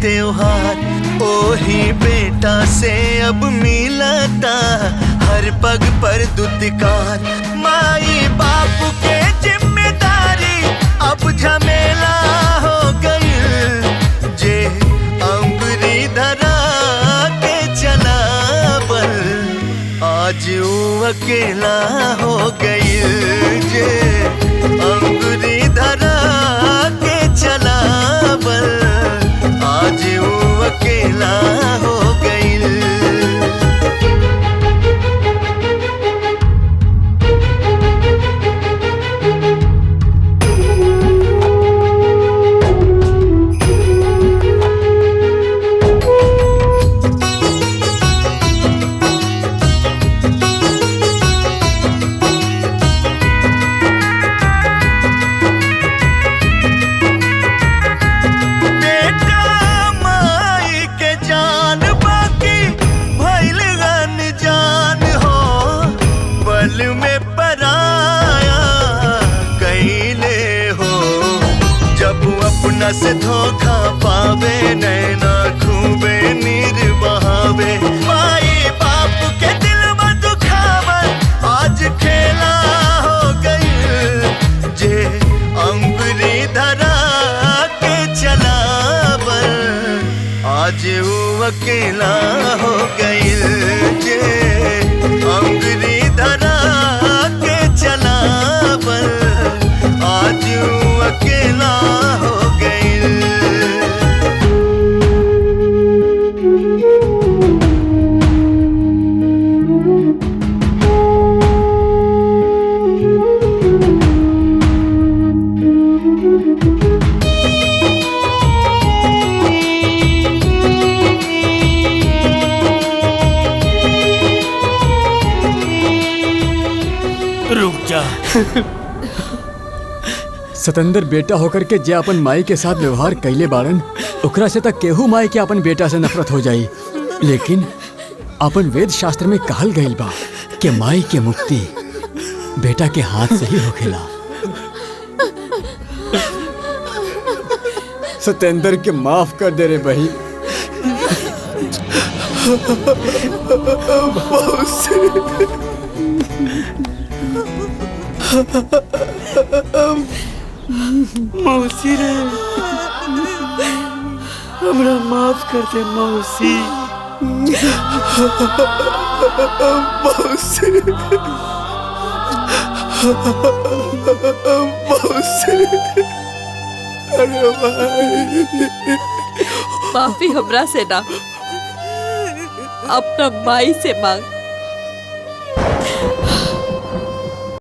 त्योहार ओही बेटा से अब मिलता हर पग पर दुत्कार। माई बाप के जिम्मेदारी अब झमेला हो गई। जे अंगुरी धरा के चला बल आज वो अकेला हो गई। जे अंगुरी धरा के चला बल आज वो अकेला हो गई। से धोखा पावे नैना खूबे नीर बहावे। माई बाप के दिल में दुखावन आज खेला हो गई। जे अंगुरी धरा के चला बल आज वो अकेला हो गई। जे अंगुरी धरा के चला बल आज वो अकेला हो सतेंद्र बेटा होकर के जे अपन माई के साथ व्यवहार कैले बाड़न ओकरा से तक केहू माई के अपन बेटा से नफरत हो जाई। लेकिन अपन वेद शास्त्र में कहल गईल बा कि माई के मुक्ति बेटा के हाथ से ही होखेला। सतेंद्र के माफ कर दे रे बहन। मौसी रे हमरा माफ कर दे मौसी। मौसी, मौसी, अरे भाई। माफी हमरा से ना अपना माई से मांग।